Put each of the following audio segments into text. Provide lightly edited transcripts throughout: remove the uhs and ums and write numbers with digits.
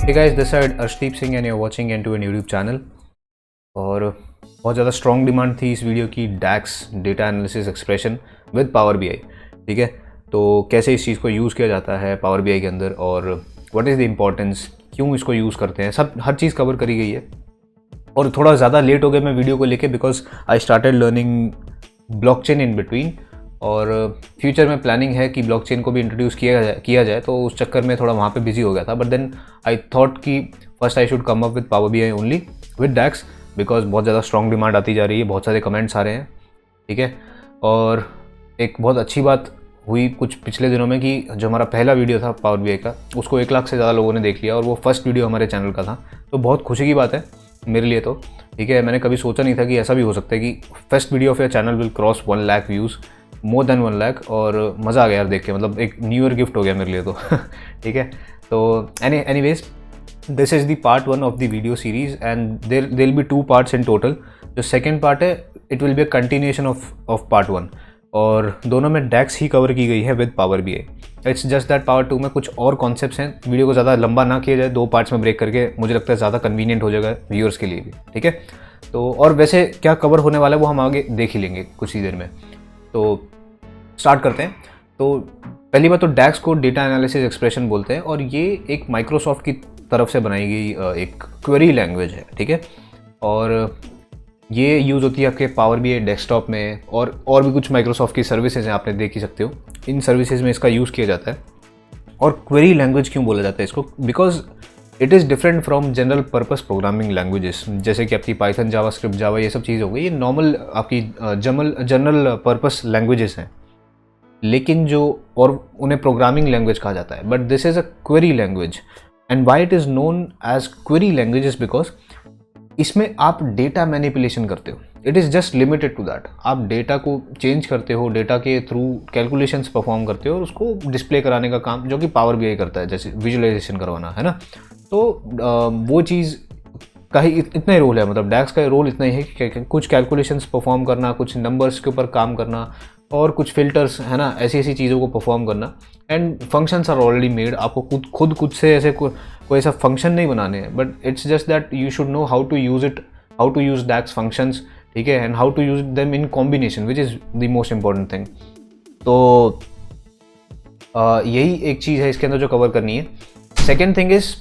Hey guys, this side Arshdeep Singh and you're watching into an YouTube channel। और बहुत ज़्यादा strong demand थी इस वीडियो की, DAX data analysis expression with power BI. ठीक है, तो कैसे इस चीज़ को यूज़ किया जाता है पावर बीआई के अंदर और व्हाट इज़ द इम्पोर्टेंस, क्यों इसको यूज़ करते हैं, सब हर चीज़ कवर करी गई है। और थोड़ा ज़्यादा लेट हो गया मैं वीडियो को लेके because I started learning blockchain in between, और फ्यूचर में प्लानिंग है कि ब्लॉकचेन को भी इंट्रोड्यूस किया जाए, तो उस चक्कर में थोड़ा वहाँ पे बिजी हो गया था। बट देन आई थॉट कि first I should come up with power BI only with DAX, because बहुत ज़्यादा स्ट्रॉन्ग डिमांड आती जा रही है, बहुत सारे कमेंट्स आ रहे हैं। ठीक है, और एक बहुत अच्छी बात हुई कुछ पिछले दिनों में कि जो हमारा पहला वीडियो था पावर बीआई का, उसको 1 लाख से ज़्यादा लोगों ने देख लिया और वो फर्स्ट वीडियो हमारे चैनल का था, तो बहुत खुशी की बात है मेरे लिए। तो ठीक है, मैंने कभी सोचा नहीं था कि ऐसा भी हो सकता है कि first video of your channel will cross 1 lakh views, more than 1 lakh, और मज़ा आ गया यार देख के, मतलब एक न्यू ईयर गिफ्ट हो गया मेरे लिए तो ठीक है, तो anyways this is the part 1 of the video series and there will be 2 parts in total. जो सेकेंड पार्ट है it will be a continuation of part 1, और दोनों में डैक्स ही कवर की गई है with power BI. It's just that part 2 में कुछ और कॉन्सेप्ट्स हैं। वीडियो को ज़्यादा लंबा ना किया जाए, 2 पार्ट्स में ब्रेक करके, मुझे लगता है ज़्यादा कन्वीनियंट हो जाएगा व्यूअर्स के लिए भी। ठीक है, तो और वैसे क्या कवर होने वाला है वो हम आगे देख ही लेंगे कुछ ही देर में। तो स्टार्ट करते हैं। तो पहली बात तो डैक्स को डेटा एनालिसिस एक्सप्रेशन बोलते हैं, और ये एक माइक्रोसॉफ्ट की तरफ से बनाई गई एक क्वेरी लैंग्वेज है। ठीक है, और ये यूज़ होती है आपके पावर बीआई डेस्कटॉप में, और भी कुछ माइक्रोसॉफ्ट की सर्विसेज हैं, आपने देख ही सकते हो, इन सर्विसेज में इसका यूज़ किया जाता है। और क्वेरी लैंग्वेज क्यों बोला जाता है इसको, because it is different from general purpose programming languages, जैसे कि आपकी पाइथन, जावास्क्रिप्ट, जावा, ये सब चीज़ हो गई, ये नॉर्मल आपकी जनरल पर्पस लैंग्वेजेस हैं, लेकिन जो और उन्हें प्रोग्रामिंग लैंग्वेज कहा जाता है। But this is a query language, and why it is known as query language is because इसमें आप डेटा मैनिपुलेशन करते हो। It is just limited to that. आप डेटा को चेंज करते हो, डेटा के थ्रू कैलकुलेशंस परफॉर्म करते हो और उसको डिस्प्ले कराने का काम जो कि पावर बीआई करता है, जैसे विजुअलाइजेशन करवाना है ना। तो वो चीज़ का ही इतना ही रोल है, मतलब डैक्स का रोल इतना ही है कि कुछ कैलकुलेशंस परफॉर्म करना, कुछ नंबर्स के ऊपर काम करना, और कुछ फिल्टर्स है ना, ऐसी ऐसी चीज़ों को परफॉर्म करना। And functions are already made, आपको खुद से ऐसे कोई ऐसा फंक्शन नहीं बनाने हैं, but it's just that you should know how to use it, how to use DAX functions. ठीक है, and how to use them in combination, which is the most important thing. तो यही एक चीज़ है इसके अंदर जो कवर करनी है। सेकेंड थिंग इज़,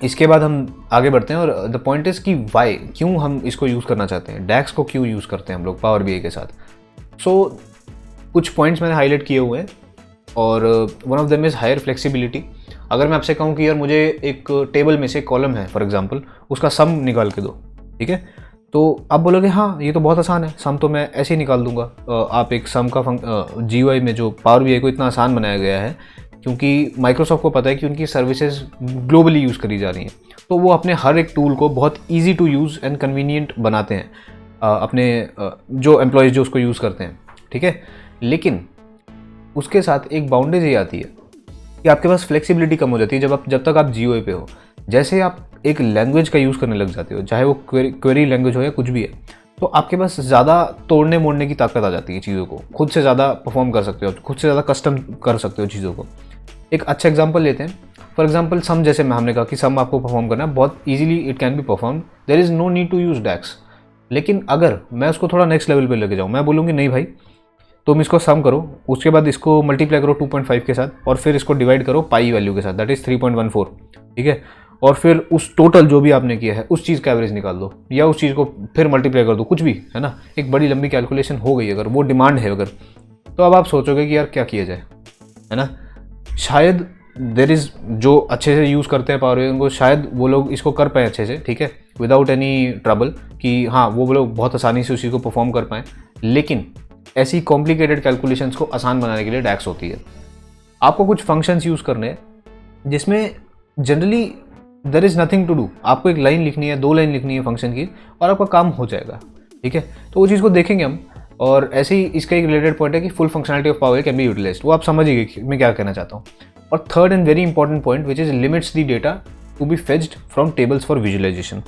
इसके बाद हम आगे बढ़ते हैं, और द पॉइंट इज़ कि वाई, क्यों हम इसको यूज़ करना चाहते हैं, डैक्स को क्यों यूज़ करते हैं हम लोग पावर बीआई के साथ। सो कुछ पॉइंट्स मैंने हाईलाइट किए हुए हैं, और one of them is higher flexibility. अगर मैं आपसे कहूँ कि यार मुझे एक टेबल में से कॉलम है फॉर एग्जांपल, उसका सम निकाल के दो, ठीक है, तो आप बोलोगे हाँ ये तो बहुत आसान है, सम तो मैं ऐसे ही निकाल दूंगा। आप एक सम का जीयूआई में जो पावर बीआई को इतना आसान बनाया गया है, क्योंकि माइक्रोसॉफ्ट को पता है कि उनकी सर्विसेज ग्लोबली यूज़ करी जा रही हैं, तो वो अपने हर एक टूल को बहुत easy to use and convenient बनाते हैं अपने जो एम्प्लॉयज़ जो उसको यूज़ करते हैं। ठीक है, लेकिन उसके साथ एक बाउंडेज ये आती है कि आपके पास फ्लेक्सिबिलिटी कम हो जाती है जब तक आप जीयूआई पे हो। जैसे आप एक लैंग्वेज का यूज़ करने लग जाते हो, चाहे वो क्वेरी लैंग्वेज हो या कुछ भी है, तो आपके पास ज़्यादा तोड़ने मोड़ने की ताकत आ जाती है चीज़ों को, खुद से ज़्यादा परफॉर्म कर सकते हो, खुद से ज़्यादा कस्टम कर सकते हो चीज़ों को। एक अच्छा एग्जाम्पल लेते हैं, फॉर एग्जाम्पल सम, जैसे हमने कहा कि सम आपको परफॉर्म करना है बहुत easily, it can be perform, there is no need to use DAX. लेकिन अगर मैं उसको थोड़ा नेक्स्ट लेवल पे लेके जाऊँ, मैं बोलूँगी नहीं भाई तुम इसको सम करो, उसके बाद इसको मल्टीप्लाई करो 2.5 के साथ, और फिर इसको डिवाइड करो पाई वैल्यू के साथ, दैट इज़ 3.14। ठीक है, और फिर उस टोटल जो भी आपने किया है उस चीज़ का एवरेज निकाल दो, या उस चीज़ को फिर मल्टीप्लाई कर दो, कुछ भी है ना। एक बड़ी लंबी कैलकुलेशन हो गई अगर वो डिमांड है अगर, तो अब आप सोचोगे कि यार क्या किया जाए, है ना। शायद देर इज़ जो अच्छे से यूज़ करते हैं पावर बीआई, उनको शायद वो लोग इसको कर पाएँ अच्छे से, ठीक है, विदाउट एनी ट्रबल, कि हाँ वो लोग बहुत आसानी से उस चीज़ को परफॉर्म कर पाएँ। लेकिन ऐसी कॉम्प्लिकेटेड कैलकुलेशंस को आसान बनाने के लिए डैक्स होती है। आपको कुछ फंक्शंस यूज़ करने हैं जिसमें generally there is nothing to do, आपको एक लाइन लिखनी है, 2 लाइन लिखनी है फंक्शन की, और आपका काम हो जाएगा। ठीक है, तो वो चीज़ को देखेंगे हम। और ऐसे ही इसका एक रिलेटेड पॉइंट है कि full functionality of Power can be utilised, वो आप समझिए कि मैं क्या कहना चाहता हूँ। और third and very important point which is limits the data to be fetched from tables for visualisation.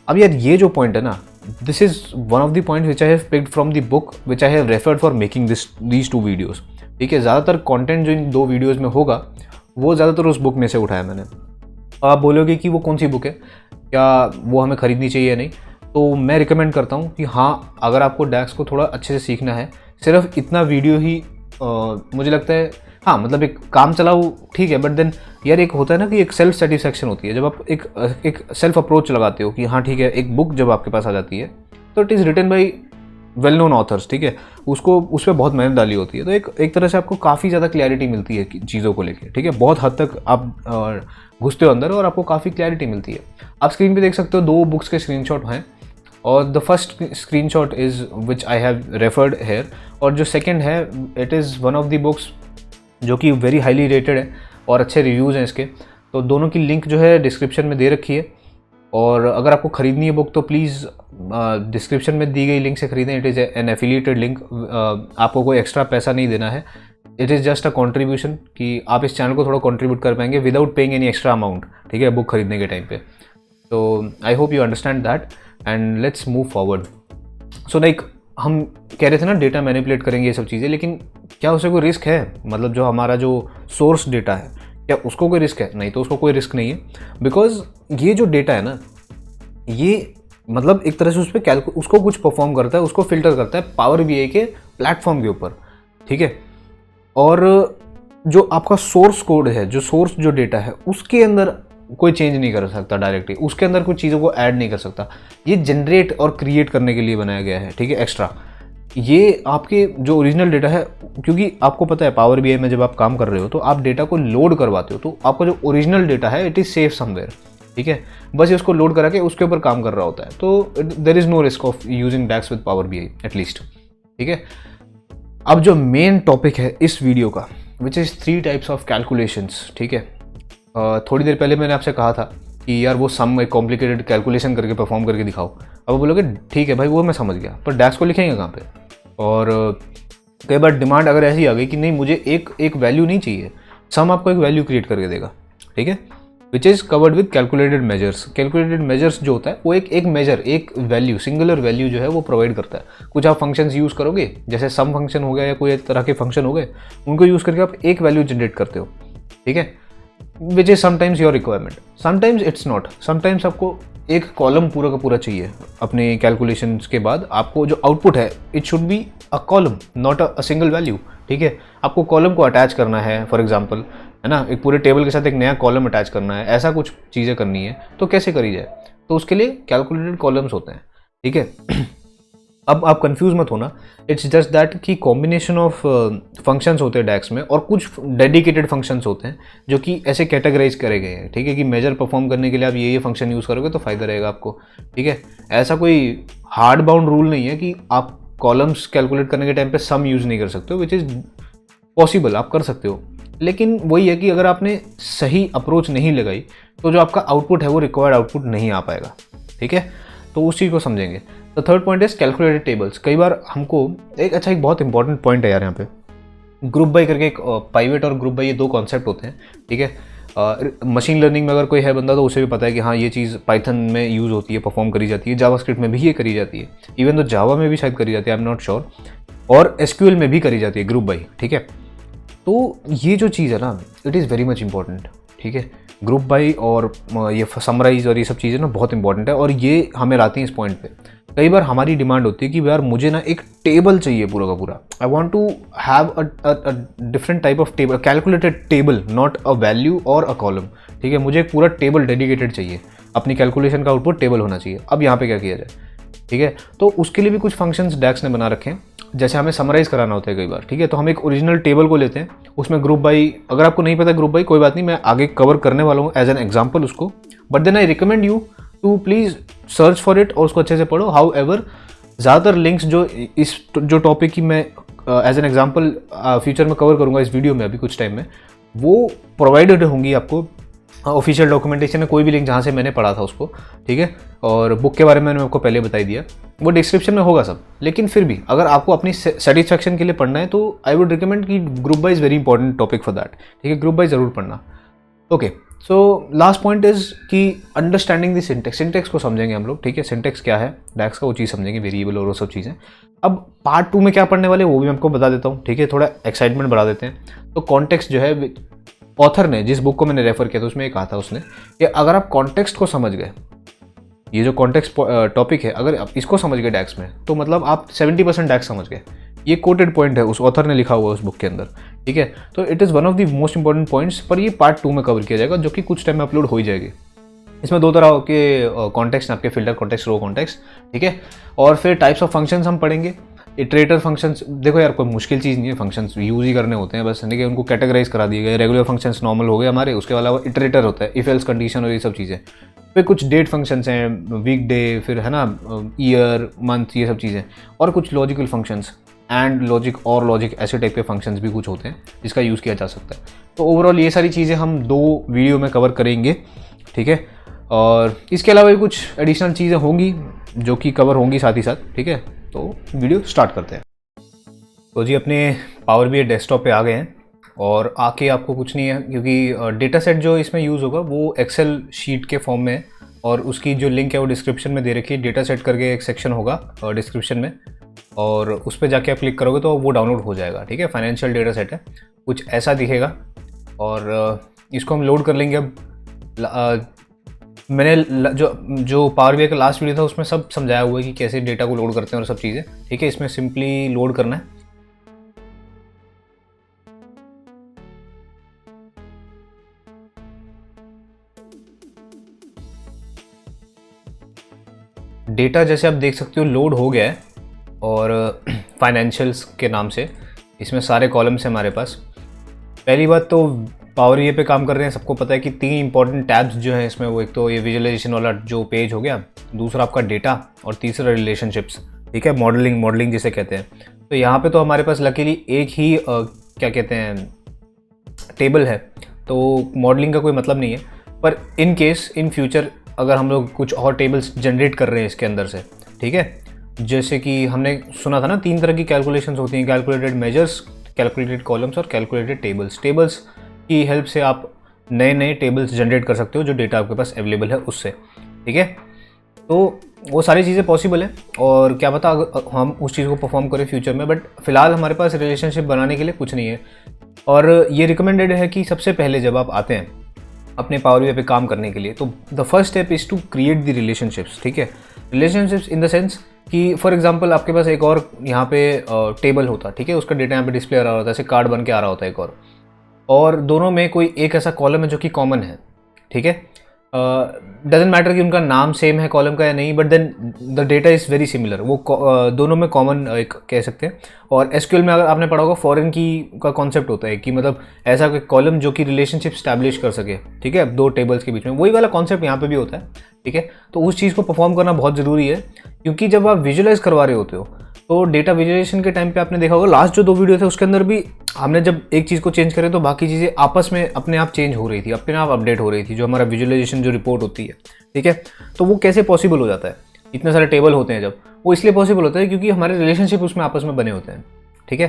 अब यार ये जो पॉइंट है ना, this is one of the point which I have picked from the book which I have referred for making these 2 videos. ठीक है, ज़्यादातर content जो इन 2 वीडियोज़ में होगा वो ज़्यादातर उस बुक में से उठाया मैंने। आप बोलोगे कि वो कौन सी बुक है, क्या वो हमें ख़रीदनी चाहिए या नहीं, तो मैं रिकमेंड करता हूँ कि हाँ, अगर आपको डैक्स को थोड़ा अच्छे से सीखना है, सिर्फ इतना वीडियो ही मुझे लगता है, हाँ मतलब एक काम चलाओ ठीक है, बट देन यार एक होता है ना कि एक सेल्फ सेटिस्फैक्शन होती है जब आप एक सेल्फ अप्रोच लगाते हो कि हाँ ठीक है, एक बुक जब आपके पास आ जाती है तो it is written by well known authors, ठीक है, उसको उस पर बहुत मेहनत डाली होती है, तो एक तरह से आपको काफ़ी ज़्यादा क्लैरिटी मिलती है चीज़ों को लेके, ठीक है, बहुत हद तक आप घुसते हो अंदर और आपको काफ़ी क्लैरिटी मिलती है। आप स्क्रीन पे देख सकते हो 2 बुक्स के स्क्रीनशॉट हैं, और the first screenshot is which I have referred here, और जो सेकंड है it is one of the books जो कि वेरी हाईली रेटेड है और अच्छे रिव्यूज़ हैं इसके, तो दोनों की लिंक जो है डिस्क्रिप्शन में दे रखी है, और अगर आपको ख़रीदनी है बुक तो प्लीज़ डिस्क्रिप्शन में दी गई लिंक से ख़रीदें। It is an affiliated link, आपको कोई एक्स्ट्रा पैसा नहीं देना है, it is just a contribution कि आप इस चैनल को थोड़ा कंट्रीब्यूट कर पाएंगे without paying any extra amount, ठीक है, बुक खरीदने के टाइम पे। तो I hope you understand that and let's move forward. So like हम कह रहे थे ना डेटा मैनिपुलेट करेंगे ये सब चीज़ें, लेकिन क्या उसे कोई रिस्क है? मतलब जो हमारा जो सोर्स डेटा है क्या उसको कोई रिस्क है? नहीं, तो उसको कोई रिस्क नहीं है, बिकॉज ये जो डेटा है ना, ये मतलब एक तरह से उस पर उसको कुछ परफॉर्म करता है, उसको फिल्टर करता है पावर बीआई के प्लेटफॉर्म के ऊपर, ठीक है। और जो आपका सोर्स कोड है, जो सोर्स जो डेटा है, उसके अंदर कोई चेंज नहीं कर सकता डायरेक्टली, उसके अंदर कुछ चीज़ों को ऐड नहीं कर सकता। ये जनरेट और क्रिएट करने के लिए बनाया गया है, ठीक है, एक्स्ट्रा। ये आपके जो ओरिजिनल डेटा है, क्योंकि आपको पता है पावर बीआई में जब आप काम कर रहे हो तो आप डेटा को लोड करवाते हो, तो आपका जो ओरिजिनल डेटा है इट इज़ सेफ समवेयर, ठीक है, बस ये उसको लोड करा के उसके ऊपर काम कर रहा होता है, तो there is no risk of using DAX with power BI at least, ठीक है। अब जो मेन टॉपिक है इस वीडियो का, which is 3 types of calculations, ठीक है। थोड़ी देर पहले मैंने आपसे कहा था कि यार वो सम एक कॉम्प्लिकेटेड कैलकुलेशन करके परफॉर्म करके दिखाओ। अब वो बोलोगे ठीक है भाई, वो मैं समझ गया, पर डैक्स को लिखेंगे कहाँ पे? और कई बार डिमांड अगर ऐसी आ गई कि नहीं, मुझे एक वैल्यू नहीं चाहिए, सम आपको एक वैल्यू क्रिएट करके देगा, ठीक है, which is covered with calculated measures. Calculated measures जो होता है वो एक मेजर, एक वैल्यू, सिंगुलर वैल्यू जो है वो प्रोवाइड करता है। कुछ आप फंक्शंस यूज़ करोगे, जैसे सम फंक्शन हो गया या कोई तरह के फंक्शन हो गए, उनको यूज़ करके आप एक वैल्यू जनरेट करते हो, ठीक है, which is sometimes your requirement, sometimes it's not. Sometimes आपको एक कॉलम पूरा का पूरा चाहिए अपने कैलकुलेशंस के बाद, आपको जो आउटपुट है it should be a column, not a single value, ठीक है। आपको कॉलम को अटैच करना है फॉर एग्जांपल, है ना, एक पूरे टेबल के साथ एक नया कॉलम अटैच करना है, ऐसा कुछ चीज़ें करनी है, तो कैसे करी जाए? तो उसके लिए कैलकुलेटेड कॉलम्स होते हैं, ठीक है। अब आप कंफ्यूज मत होना, इट्स जस्ट दैट कि कॉम्बिनेशन ऑफ फंक्शंस होते हैं डैक्स में, और कुछ डेडिकेटेड फंक्शंस होते हैं जो कि ऐसे कैटेगराइज करे गए हैं, ठीक है, कि मेजर परफॉर्म करने के लिए आप ये फंक्शन यूज़ करोगे तो फ़ायदा रहेगा आपको, ठीक है। ऐसा कोई हार्ड बाउंड रूल नहीं है कि आप कॉलम्स कैलकुलेट करने के टाइम पे सम यूज़ नहीं कर सकते हो, विच इज़ पॉसिबल, आप कर सकते हो, लेकिन वही है कि अगर आपने सही अप्रोच नहीं लगाई तो जो आपका आउटपुट है वो रिक्वायर्ड आउटपुट नहीं आ पाएगा, ठीक है। तो उस चीज़ को समझेंगे। The third point is calculated tables. कई बार हमको एक बहुत इंपॉर्टेंट पॉइंट है यार यहाँ पे, ग्रुप बाई करके एक पाइवेट और ग्रुप बाई, ये 2 कॉन्सेप्ट होते हैं, ठीक है। मशीन लर्निंग में अगर कोई है बंदा तो उसे भी पता है कि हाँ ये चीज़ पाइथन में यूज़ होती है, परफॉर्म करी जाती है, जावास्क्रिप्ट में भी ये करी जाती है, इवन तो जावा में भी शायद करी जाती है, आई एम नॉट श्योर, और एसक्यूएल में भी करी जाती है ग्रुप बाई, ठीक है। तो ये जो चीज़ है ना, it is very much important, ठीक है। ग्रुप बाई और ये समराइज और ये सब चीज़ें ना बहुत इंपॉर्टेंट है, और ये हमें आती हैं इस पॉइंट पे। कई बार हमारी डिमांड होती है कि यार मुझे ना एक टेबल चाहिए पूरा का पूरा, I want to have a different type of table, calculated table, not a value और अ कॉलम, ठीक है। मुझे एक पूरा टेबल डेडिकेटेड चाहिए, अपनी कैलकुलेशन का आउटपुट टेबल होना चाहिए। अब यहाँ पे क्या किया जाए, ठीक है, तो उसके लिए भी कुछ फंक्शंस डैक्स ने बना रखे हैं। जैसे हमें समराइज़ कराना होता है कई बार, ठीक है, तो हम एक ओरिजिनल टेबल को लेते हैं, उसमें ग्रुप बाई, अगर आपको नहीं पता ग्रुप बाई कोई बात नहीं, मैं आगे कवर करने वाला हूँ एज एन एग्जाम्पल उसको, but then I recommend you to please search for it और उसको अच्छे से पढ़ो। हाउ एवर ज़्यादातर लिंक्स जो इस जो टॉपिक की मैं एज एन एग्जाम्पल फ्यूचर में कवर करूँगा इस वीडियो में अभी कुछ टाइम में, वो प्रोवाइडेड होंगी आपको ऑफिशियल डॉक्यूमेंटेशन में, कोई भी लिंक जहाँ से मैंने पढ़ा था उसको, ठीक है। और बुक के बारे में मैंने आपको पहले बता दिया, वो डिस्क्रिप्शन में होगा सब। लेकिन फिर भी अगर आपको अपनी सेटिस्फैक्शन के लिए पढ़ना है तो आई वुड रिकमेंड कि group by is very important topic for that, ठीक है, ग्रुप बाई ज़रूर पढ़ना। Okay, so last point is कि अंडरस्टैंडिंग द सिंटेक्स। सिंटेक्स को समझेंगे हम लोग, ठीक है, सिंटेक्स क्या है डैक्स का वो चीज़ समझेंगे, वेरिएबल और वो सब चीज़ें। अब पार्ट 2 में क्या पढ़ने वाले वो भी मैं आपको बता देता हूँ, ठीक है, थोड़ा एक्साइटमेंट बढ़ा देते हैं। तो कॉन्टेक्स्ट जो है ऑथर ने, जिस बुक को मैंने रेफर किया था उसमें ये कहा था उसने कि अगर आप कॉन्टेक्स्ट को समझ गए, ये जो कॉन्टेक्स्ट टॉपिक है, अगर आप इसको समझ गए डैक्स में, तो मतलब आप 70% डैक्स समझ गए। ये कोटेड पॉइंट है, उस ऑथर ने लिखा हुआ है उस बुक के अंदर, ठीक है। तो it is one of the most important points, पर ये पार्ट 2 में कवर किया जाएगा, जो कि कुछ टाइम में अपलोड हो ही जाएगी। इसमें 2 तरह के कॉन्टेक्स्ट हैं आपके, फिल्टर कॉन्टेक्स्ट, रो कॉन्टेक्स्ट, ठीक है। और फिर टाइप्स ऑफ फंक्शंस हम पढ़ेंगे। इटरेटर फंक्शंस, देखो यार कोई मुश्किल चीज़ नहीं है, फंक्शंस यूज़ ही करने होते हैं बस, ठीक है। उनको कैटेगराइज करा दिए गए, रेगुलर फंक्शंस नॉर्मल हो गए हमारे, उसके अलावा इटरेटर होता है, इफ एल्स कंडीशन और ये सब चीज़ें। फिर कुछ डेट फंक्शंस हैं, वीक डे, फिर है ना ईयर, मंथ, ये सब चीज़ें। और कुछ लॉजिकल फंक्शंस, एंड लॉजिक और लॉजिक, ऐसे टाइप के फंक्शंस भी कुछ होते हैं जिसका यूज़ किया जा सकता है। तो ओवरऑल ये सारी चीज़ें हम 2 वीडियो में कवर करेंगे, ठीक है। और इसके अलावा भी कुछ एडिशनल चीज़ें होंगी जो कि कवर होंगी साथ ही साथ, ठीक है। तो वीडियो स्टार्ट करते हैं। तो जी अपने पावर बीआई डेस्कटॉप पे आ गए हैं, और आके आपको कुछ नहीं है, क्योंकि डेटा सेट जो इसमें यूज़ होगा वो एक्सेल शीट के फॉर्म में है, और उसकी जो लिंक है वो डिस्क्रिप्शन में दे रखी है। डेटा सेट करके एक सेक्शन होगा डिस्क्रिप्शन में, और उस पर जाके आप क्लिक करोगे तो वो डाउनलोड हो जाएगा, ठीक है। फाइनेंशियल डेटा सेट है, कुछ ऐसा दिखेगा, और इसको हम लोड कर लेंगे। अब मैंने जो पावर बीआई का लास्ट वीडियो था उसमें सब समझाया हुआ है कि कैसे डेटा को लोड करते हैं और सब चीज़ें, ठीक है। इसमें सिंपली लोड करना है। डेटा जैसे आप देख सकते हो लोड हो गया है, और फाइनेंशियल्स के नाम से इसमें सारे कॉलम्स हैं हमारे पास। पहली बात तो पावर बीआई पे काम कर रहे हैं, सबको पता है कि 3 इंपॉर्टेंट टैब्स जो हैं इसमें, वो एक तो ये विजुअलाइजेशन वाला जो पेज हो गया, दूसरा आपका डेटा, और तीसरा रिलेशनशिप्स, ठीक है। मॉडलिंग जिसे कहते हैं। तो यहाँ पे तो हमारे पास लकीली एक ही क्या कहते हैं, टेबल है, तो मॉडलिंग का कोई मतलब नहीं है। पर इन केस इन फ्यूचर अगर हम लोग कुछ और टेबल्स जनरेट कर रहे हैं इसके अंदर से, ठीक है, जैसे कि हमने सुना था ना 3 तरह की कैलकुलेशंस होती हैं, कैलकुलेटेड मेजर्स, कैलकुलेटेड कॉलम्स और कैलकुलेटेड टेबल्स। टेबल्स की हेल्प से आप नए नए टेबल्स जनरेट कर सकते हो जो डेटा आपके पास अवेलेबल है उससे, ठीक है। तो वो सारी चीज़ें पॉसिबल है, और क्या पता हम उस चीज़ को परफॉर्म करें फ्यूचर में, बट फिलहाल हमारे पास रिलेशनशिप बनाने के लिए कुछ नहीं है। और ये रिकमेंडेड है कि सबसे पहले जब आप आते हैं अपने पावर बीआई पे काम करने के लिए, तो the first step is to create the relationships, ठीक है। रिलेशनशिप्स इन द सेंस कि फॉर एग्जांपल आपके पास एक और यहाँ पे टेबल होता, ठीक है, उसका डेटा यहाँ पे डिस्प्ले आ रहा होता है, ऐसे कार्ड बन के आ रहा होता है एक और दोनों में कोई एक ऐसा कॉलम है जो कि कॉमन है, ठीक है। डजेंट मैटर कि उनका नाम सेम है कॉलम का या नहीं, but then the data is very similar, वो दोनों में कॉमन एक कह सकते हैं। और एसक्यूएल में अगर आपने पढ़ा होगा फॉरेन की का कॉन्सेप्ट होता है कि मतलब ऐसा कोई कॉलम जो कि रिलेशनशिप स्टैब्लिश कर सके, ठीक है, 2 टेबल्स के बीच में, वही वाला कॉन्सेप्ट यहाँ पे भी होता है, ठीक है। तो उस चीज़ को परफॉर्म करना बहुत ज़रूरी है, क्योंकि जब आप विजुअलाइज करवा रहे होते हो तो डेटा विजुअलाइजेशन के टाइम पे आपने देखा होगा लास्ट जो 2 वीडियो थे उसके अंदर भी हमने जब एक चीज़ को चेंज करे तो बाकी चीज़ें आपस में अपने आप चेंज हो रही थी, अपने आप अपडेट हो रही थी, जो हमारा विजुअलाइजेशन जो रिपोर्ट होती है, ठीक है। तो वो कैसे पॉसिबल हो जाता है, इतने सारे टेबल होते हैं जब, वो इसलिए पॉसिबल होता है क्योंकि हमारे रिलेशनशिप उसमें आपस में बने होते हैं, ठीक है।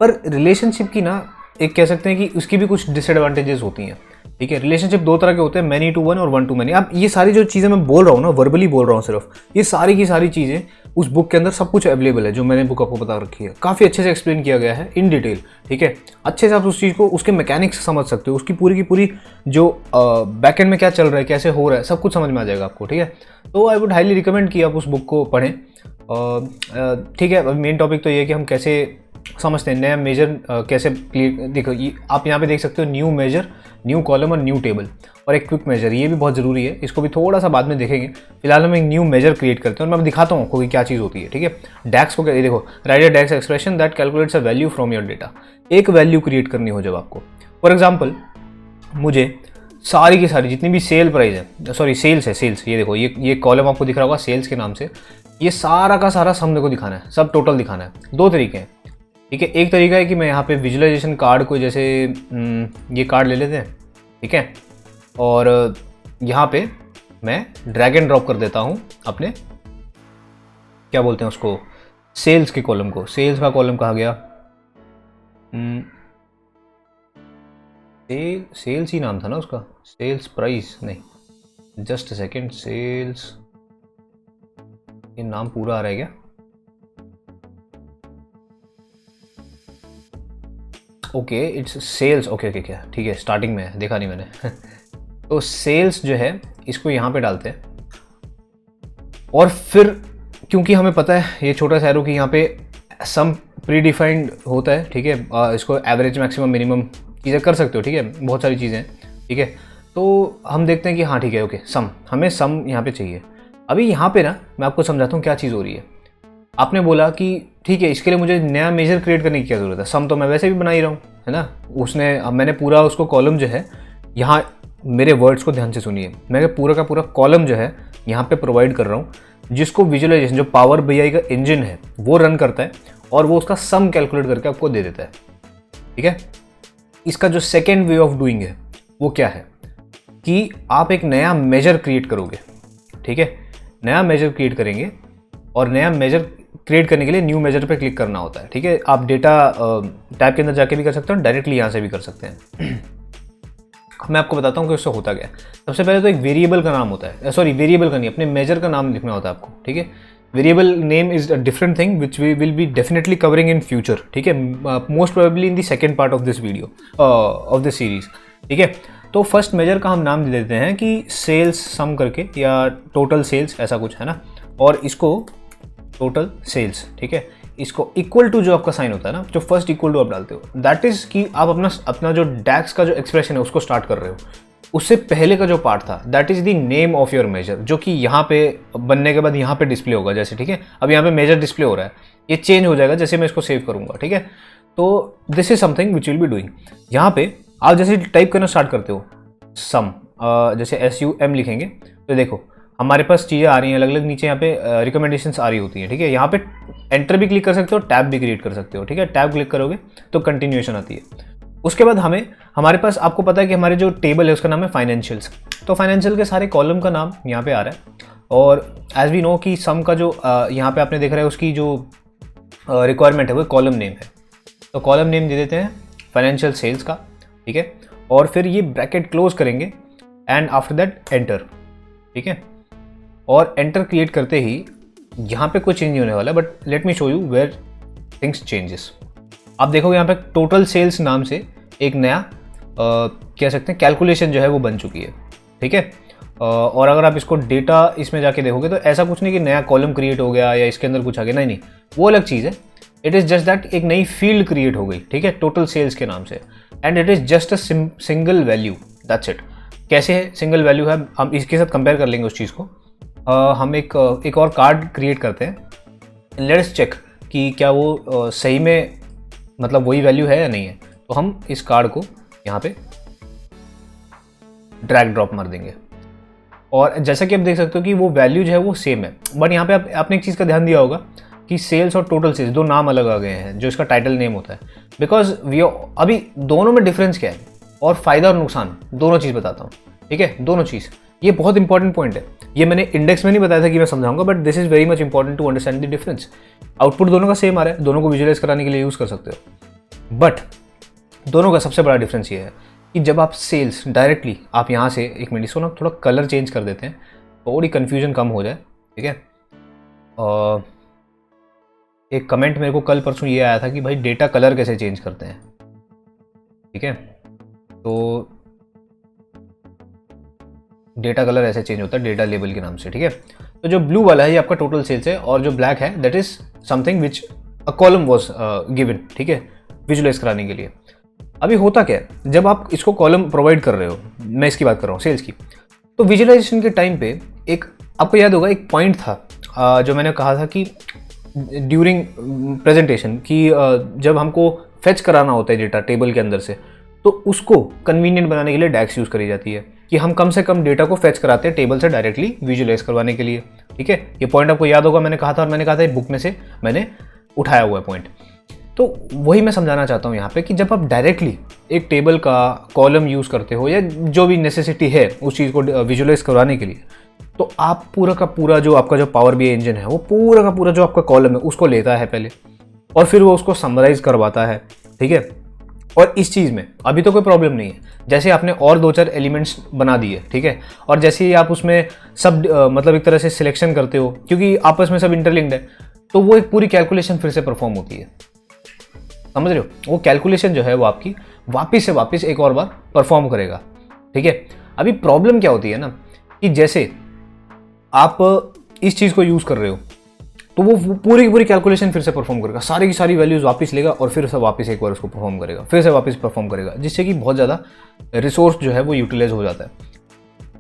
पर रिलेशनशिप की ना एक कह सकते हैं कि उसकी भी कुछ डिसएडवांटेजेस होती हैं, ठीक है। रिलेशनशिप 2 तरह के होते हैं, मैनी टू वन और वन टू मैनी। अब ये सारी जो चीज़ें मैं बोल रहा हूँ ना, वर्बली बोल रहा हूँ सिर्फ, ये सारी की सारी चीज़ें उस बुक के अंदर सब कुछ अवेलेबल है, जो मैंने बुक आपको बता रखी है, काफ़ी अच्छे से एक्सप्लेन किया गया है इन डिटेल, ठीक है। अच्छे से आप उस चीज़ को, उसके मैकेनिक्स समझ सकते हो, उसकी पूरी की पूरी जो बैकएंड में क्या चल रहा है, कैसे हो रहा है, सब कुछ समझ में आ जाएगा आपको, ठीक है। तो आई वुड हाईली रिकमेंड कि आप उस बुक को पढ़ें, ठीक है। मेन टॉपिक तो ये है कि हम कैसे समझते हैं नया मेजर कैसे क्लियर। देखो आप यहाँ पे देख सकते हो न्यू मेजर, न्यू कॉलम और न्यू टेबल, और एक क्विक मेजर, ये भी बहुत ज़रूरी है, इसको भी थोड़ा सा बाद में देखेंगे। फिलहाल हम एक न्यू मेजर क्रिएट करते हैं और मैं दिखाता हूँ आपको कि क्या चीज़ होती है, ठीक है। डैक्स को क्या, देखो, right a DAX expression that calculates a value from your data. एक वैल्यू क्रिएट करनी हो जब आपको, फॉर एग्जाम्पल मुझे सारी की सारी जितनी भी सेल प्राइस है, सॉरी सेल्स है, सेल्स, ये देखो ये कॉलम आपको दिख रहा होगा सेल्स के नाम से, ये सारा का सारा सम मेरे को दिखाना है, सब टोटल दिखाना है। 2 तरीके हैं, ठीक है। एक तरीका है कि मैं यहाँ पे विजुअलाइजेशन कार्ड को, जैसे ये कार्ड ले लेते हैं, ठीक है, और यहाँ पे मैं ड्रैग एंड ड्रॉप कर देता हूँ अपने, क्या बोलते हैं उसको, सेल्स के कॉलम को। सेल्स का कॉलम कहाँ गया, सेल्स ही नाम था ना उसका, सेल्स प्राइस नहीं, जस्ट सेकेंड, सेल्स, ये नाम पूरा आ रहा है क्या, okay it's sales, okay okay क्या ठीक है, स्टार्टिंग में है, देखा नहीं मैंने तो सेल्स जो है इसको यहाँ पे डालते हैं और फिर क्योंकि हमें पता है ये छोटा सा एरो कि यहाँ पे सम प्री डिफाइंड होता है, ठीक है, इसको एवरेज मैक्सिमम मिनिमम चीज़ें कर सकते हो, ठीक है, बहुत सारी चीज़ें हैं, ठीक है। तो हम देखते हैं कि हाँ ठीक है, ओके सम, हमें सम यहाँ पे चाहिए। अभी यहाँ पे ना मैं आपको समझाता हूँ क्या चीज़ हो रही है। आपने बोला कि ठीक है इसके लिए मुझे नया मेजर क्रिएट करने की क्या ज़रूरत है, सम तो मैं वैसे भी बना ही रहा हूँ, है ना। उसने अब मैंने पूरा उसको कॉलम जो है यहाँ, मेरे वर्ड्स को ध्यान से सुनिए, मैं पूरा का पूरा कॉलम जो है यहाँ पे प्रोवाइड कर रहा हूँ, जिसको विजुअलाइजेशन जो पावर बीआई का इंजन है वो रन करता है और वो उसका सम कैलकुलेट करके आपको दे देता है, ठीक है। इसका जो सेकेंड वे ऑफ डूइंग है वो क्या है कि आप एक नया मेजर क्रिएट करोगे, ठीक है, नया मेजर क्रिएट करेंगे और नया मेजर क्रिएट करने के लिए न्यू मेजर पे क्लिक करना होता है, ठीक है। आप डेटा टैब के अंदर जाके भी कर सकते हो, डायरेक्टली यहाँ से भी कर सकते हैं मैं आपको बताता हूँ कि उससे होता क्या है। सबसे पहले तो एक वेरिएबल का नाम होता है, सॉरी वेरिएबल का नहीं, अपने मेजर का नाम लिखना होता है आपको, ठीक है। Variable name is a different thing which we will be definitely covering in future, ठीक है, most probably in the second part of this video of this series, ठीक है। तो फर्स्ट मेजर का हम नाम दे देते हैं कि सेल्स सम करके या टोटल सेल्स ऐसा कुछ है ना, और इसको टोटल सेल्स, ठीक है, इसको इक्वल टू जो आपका साइन होता है ना, जो फर्स्ट इक्वल टू आप डालते हो, दैट इज कि आप अपना जो डैक्स का जो एक्सप्रेशन है उसको स्टार्ट कर रहे हो। उससे पहले का जो पार्ट था that is the name of your measure, जो कि यहाँ पे बनने के बाद यहाँ पे डिस्प्ले होगा, जैसे ठीक है अब यहाँ पे मेजर डिस्प्ले हो रहा है, ये चेंज हो जाएगा जैसे मैं इसको सेव करूंगा, ठीक है। तो this is something which will be doing. यहाँ पे आप जैसे टाइप करना स्टार्ट करते हो सम, जैसे SUM लिखेंगे तो देखो हमारे पास चीज़ें आ रही हैं अलग अलग, नीचे यहाँ पे रिकमेंडेशंस आ रही होती हैं, ठीक है। यहाँ पे एंटर भी क्लिक कर सकते हो, टैब भी क्रिएट कर सकते हो, ठीक है। टैब क्लिक करोगे तो कंटिन्यूएशन आती है। उसके बाद हमारे पास आपको पता है कि हमारे जो टेबल है उसका नाम है फाइनेंशियल्स, तो फाइनेंशियल के सारे कॉलम का नाम यहाँ पे आ रहा है। और एज वी नो कि सम का जो यहाँ पे आपने देख रहा है उसकी जो रिक्वायरमेंट है वो कॉलम नेम है, तो कॉलम नेम दे देते हैं फाइनेंशियल सेल्स का, ठीक है। और फिर ये ब्रैकेट क्लोज करेंगे एंड आफ्टर दैट एंटर, ठीक है। और एंटर क्रिएट करते ही यहाँ पे कुछ चेंज नहीं होने वाला, but let me show you where things changes. आप देखोगे यहाँ पे टोटल सेल्स नाम से एक नया कह सकते हैं कैलकुलेशन जो है वो बन चुकी है, ठीक है। और अगर आप इसको डेटा इसमें जाके देखोगे तो ऐसा कुछ नहीं कि नया कॉलम क्रिएट हो गया या इसके अंदर कुछ आ गया, नहीं, वो अलग चीज़ है। इट इज़ जस्ट दैट एक नई फील्ड क्रिएट हो गई, ठीक है, टोटल सेल्स के नाम से, and it is just a single value, that's it. कैसे है सिंगल वैल्यू है, हम इसके साथ कंपेयर कर लेंगे उस चीज़ को। हम एक और कार्ड क्रिएट करते हैं, लेट्स चेक कि क्या वो सही में मतलब वही वैल्यू है या नहीं है। तो हम इस कार्ड को यहाँ पे ड्रैग ड्रॉप मार देंगे और जैसा कि आप देख सकते हो कि वो वैल्यू जो है वो सेम है, बट यहाँ पे आपने एक चीज़ का ध्यान दिया होगा कि सेल्स और टोटल सेल्स दो नाम अलग आ गए हैं जो इसका टाइटल नेम होता है, बिकॉज वी अभी दोनों में डिफरेंस क्या है और फ़ायदा और नुकसान दोनों चीज़ बताता हूँ, ठीक है, दोनों चीज़। ये बहुत इंपॉर्टेंट पॉइंट है, ये मैंने इंडेक्स में नहीं बताया था कि मैं समझाऊंगा, but this is very much important to understand the difference. Output दोनों का सेम आ रहा है, दोनों को विजुअलाइज कराने के लिए यूज़ कर सकते हो, बट दोनों का सबसे बड़ा डिफरेंस ये है कि जब आप सेल्स डायरेक्टली आप यहाँ से, एक मिनट इसको ना थोड़ा कलर चेंज कर देते हैं, थोड़ी कन्फ्यूजन कम हो जाए, ठीक है। एक कमेंट मेरे को कल परसों ये आया था कि भाई डेटा कलर कैसे चेंज करते हैं, ठीक है। तो डेटा कलर ऐसे चेंज होता है डेटा लेबल के नाम से, ठीक है। तो जो ब्लू वाला है ये आपका टोटल सेल्स है और जो ब्लैक है that is something which a column was given, ठीक है, विजुअलाइज कराने के लिए। अभी होता क्या है, जब आप इसको कॉलम प्रोवाइड कर रहे हो, मैं इसकी बात कर रहा हूँ सेल्स की, तो विजुअलाइजेशन के टाइम पे एक आपको याद होगा एक पॉइंट था जो मैंने कहा था कि ड्यूरिंग प्रेजेंटेशन कि जब हमको फेच कराना होता है डेटा टेबल के अंदर से, तो उसको कन्वीनियंट बनाने के लिए डैक्स यूज़ करी जाती है कि हम कम से कम डेटा को फेच कराते हैं टेबल से डायरेक्टली विजुअलाइज करवाने के लिए, ठीक है। ये पॉइंट आपको याद होगा, मैंने कहा था, और मैंने कहा था बुक में से मैंने उठाया हुआ है पॉइंट। तो वही मैं समझाना चाहता हूँ यहाँ पे कि जब आप डायरेक्टली एक टेबल का कॉलम यूज़ करते हो या जो भी नेसेसिटी है उस चीज़ को विजुअलाइज करवाने के लिए, तो आप पूरा का पूरा जो आपका जो पावर बीआई इंजन है वो पूरा का पूरा जो आपका कॉलम है उसको लेता है पहले और फिर वो उसको समराइज करवाता है, ठीक है। और इस चीज़ में अभी तो कोई प्रॉब्लम नहीं है, जैसे आपने और दो चार एलिमेंट्स बना दिए, ठीक है, और जैसे ही आप उसमें सब मतलब एक तरह से सिलेक्शन करते हो क्योंकि आपस में सब इंटरलिंक्ड है, तो वो एक पूरी कैलकुलेशन फिर से परफॉर्म होती है। समझ रहे हो? वो कैलकुलेशन जो है वो आपकी वापस एक और बार परफॉर्म करेगा, ठीक है। अभी प्रॉब्लम क्या होती है ना कि जैसे आप इस चीज़ को यूज़ कर रहे हो तो वो पूरी की पूरी कैलकुलेशन फिर से परफॉर्म करेगा, सारी की सारी वैल्यूज़ वापस लेगा और फिर से वापस एक बार उसको परफॉर्म करेगा, फिर से वापस परफॉर्म करेगा, जिससे कि बहुत ज़्यादा रिसोर्स जो है वो यूटिलाइज हो जाता है।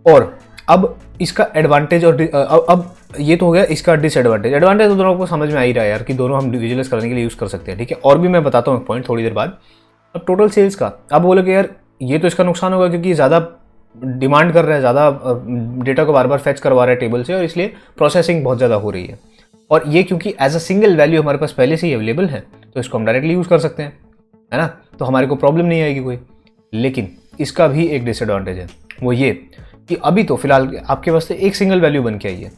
और अब इसका एडवांटेज और अब ये तो हो गया इसका डिसएडवांटेज। एडवांटेज तो दोनों को समझ में आ ही रहा है यार कि दोनों हम विजुअलाइज करने के लिए यूज़ कर सकते हैं, ठीक है। और भी मैं बताता हूँ एक पॉइंट थोड़ी देर बाद। अब टोटल सेल्स का अब बोले कि यार ये तो इसका नुकसान होगा क्योंकि ज़्यादा डिमांड कर रहा है, ज़्यादा डेटा को बार बार फैच करवा रहा है टेबल से और इसलिए प्रोसेसिंग बहुत ज़्यादा हो रही है। और ये क्योंकि एज अ सिंगल वैल्यू हमारे पास पहले से ही अवेलेबल है तो इसको हम डायरेक्टली यूज़ कर सकते हैं, है ना, तो हमारे को प्रॉब्लम नहीं आएगी कोई। लेकिन इसका भी एक डिसएडवांटेज है, वो ये कि अभी तो फिलहाल आपके पास एक सिंगल वैल्यू बन के आई है,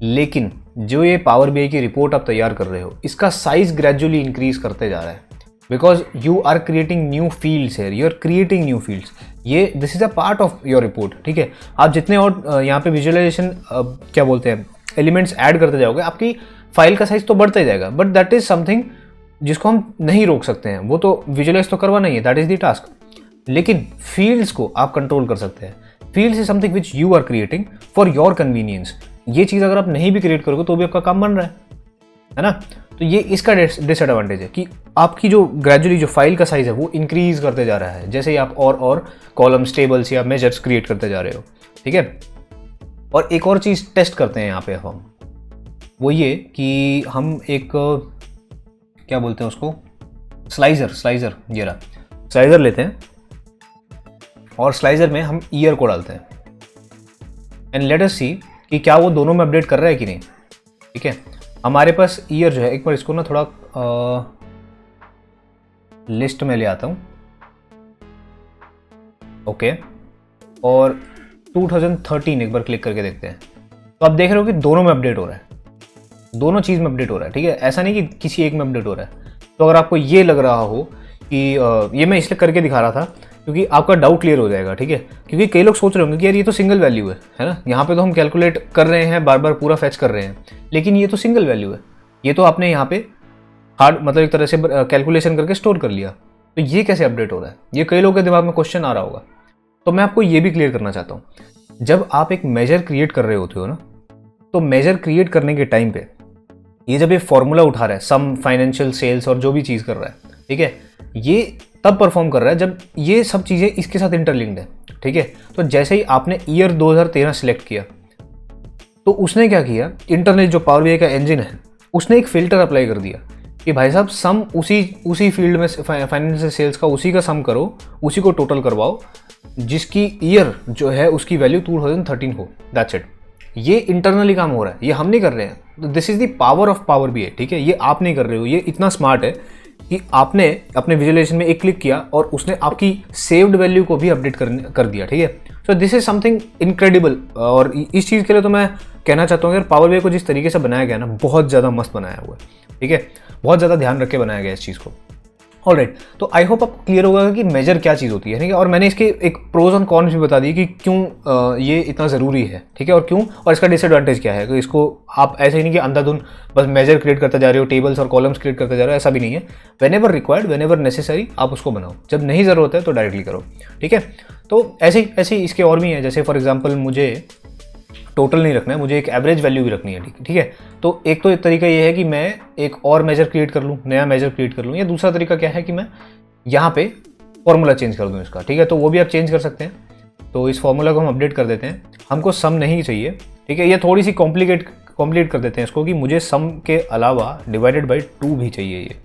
लेकिन जो ये पावर बीआई की रिपोर्ट आप तैयार कर रहे हो इसका साइज ग्रेजुअली इंक्रीज करते जा रहा है, because you are creating new fields है, you are creating new fields. ये this is a part of your report, ठीक है। आप जितने और यहाँ पे विजुअलाइजेशन क्या बोलते हैं एलिमेंट्स ऐड करते जाओगे आपकी फाइल का साइज तो बढ़ता ही जाएगा, बट दैट इज समथिंग जिसको हम नहीं रोक सकते हैं, वो तो विजुअलाइज तो करवाना ही है, दैट इज द टास्क। लेकिन फील्ड्स को आप कंट्रोल कर सकते हैं। Fields is something which you are creating for your convenience. ये चीज़ अगर आप नहीं भी क्रिएट करोगे तो भी आपका काम बन रहा है ना। तो ये इसका डिसएडवांटेज है कि आपकी जो ग्रेजुअली जो फाइल का साइज है वो इंक्रीज करते जा रहा है जैसे ही आप और कॉलम्स, टेबल्स या मेजर्स क्रिएट करते जा रहे हो, ठीक है। और एक और चीज़ टेस्ट करते हैं यहाँ पे हम, वो ये कि हम एक क्या बोलते हैं उसको, स्लाइजर ये रहा, स्लाइजर लेते हैं और स्लाइजर में हम ईयर को डालते हैं एंड लेट अस सी कि क्या वो दोनों में अपडेट कर रहा है कि नहीं, ठीक है। हमारे पास ईयर जो है, एक बार इसको ना थोड़ा लिस्ट में ले आता हूँ, ओके। और 2013 एक बार क्लिक करके देखते हैं तो आप देख रहे हो कि दोनों में अपडेट हो रहा है, दोनों चीज़ में अपडेट हो रहा है, ठीक है। ऐसा नहीं कि किसी एक में अपडेट हो रहा है। तो अगर आपको ये लग रहा हो कि ये मैं इसलिए करके दिखा रहा था क्योंकि आपका डाउट क्लियर हो जाएगा, ठीक है। क्योंकि कई लोग सोच रहे होंगे कि यार ये तो सिंगल वैल्यू है ना, यहाँ पे तो हम कैलकुलेट कर रहे हैं, बार बार पूरा फैच कर रहे हैं, लेकिन ये तो सिंगल वैल्यू है, ये तो आपने यहाँ पे हार्ड मतलब एक तरह से कैलकुलेशन करके स्टोर कर लिया, तो ये कैसे अपडेट हो रहा है, ये कई लोगों के दिमाग में क्वेश्चन आ रहा होगा। तो मैं आपको ये भी क्लियर करना चाहता हूँ, जब आप एक मेजर क्रिएट कर रहे होते हो ना, तो मेजर क्रिएट करने के टाइम पे ये जब ये फॉर्मूला उठा रहा है, सम, फाइनेंशियल, सेल्स और जो भी चीज़ कर रहा है, ठीक है, ये तब परफॉर्म कर रहा है जब ये सब चीज़ें इसके साथ इंटरलिंक्ड है, ठीक है। तो जैसे ही आपने ईयर 2013 सिलेक्ट किया तो उसने क्या किया, इंटरनल जो पावर बीआई का इंजन है उसने एक फिल्टर अप्लाई कर दिया कि भाई साहब सम उसी फील्ड में फाइनेंशियल सेल्स का उसी का सम करो, उसी को टोटल करवाओ जिसकी ईयर जो है उसकी वैल्यू 2013 हो, दैट्स इट। ये इंटरनली काम हो रहा है, ये हम नहीं कर रहे हैं। This is the power of power BI, ठीक है। ये आप नहीं कर रहे हो, ये इतना स्मार्ट है कि आपने अपने विजुअलाइजेशन में एक क्लिक किया और उसने आपकी सेव्ड वैल्यू को भी अपडेट कर दिया, ठीक है। So this is something incredible. और इस चीज़ के लिए तो मैं कहना चाहता हूँ यार, पावर बीआई को जिस तरीके से बनाया गया ना, बहुत ज़्यादा मस्त बनाया हुआ है, ठीक है। बहुत ज़्यादा ध्यान रख के बनाया गया इस चीज़ को। ऑलराइट, तो आई होप आपको क्लियर होगा कि मेजर क्या चीज़ होती है, ठीक है। और मैंने इसके एक प्रोज और कॉन्स भी बता दी कि क्यों ये इतना ज़रूरी है, ठीक है, और क्यों, और इसका डिसएडवांटेज क्या है। तो इसको आप ऐसे ही नहीं कि अंधाधुंध बस मेजर क्रिएट करते जा रहे हो, टेबल्स और कॉलम्स क्रिएट करते जा रहे हो, ऐसा भी नहीं है। When ever required, when ever necessary आप उसको बनाओ, जब नहीं ज़रूरत है तो डायरेक्टली करो, ठीक है। तो ऐसे ही इसके और भी हैं, जैसे फॉर एग्जाम्पल मुझे टोटल नहीं रखना है, मुझे एक एवरेज वैल्यू भी रखनी है, ठीक है। तो एक तो तरीका ये है कि मैं एक और मेजर क्रिएट कर लूँ, नया मेजर क्रिएट कर लूँ, या दूसरा तरीका क्या है कि मैं यहाँ पे फॉर्मूला चेंज कर दूँ इसका, ठीक है। तो वो भी आप चेंज कर सकते हैं। तो इस फॉर्मूला को हम अपडेट कर देते हैं, हमको सम नहीं चाहिए, ठीक है। ये थोड़ी सी कॉम्प्लीकेट कर देते हैं इसको कि मुझे सम के अलावा डिवाइडेड बाई 2 भी चाहिए ये।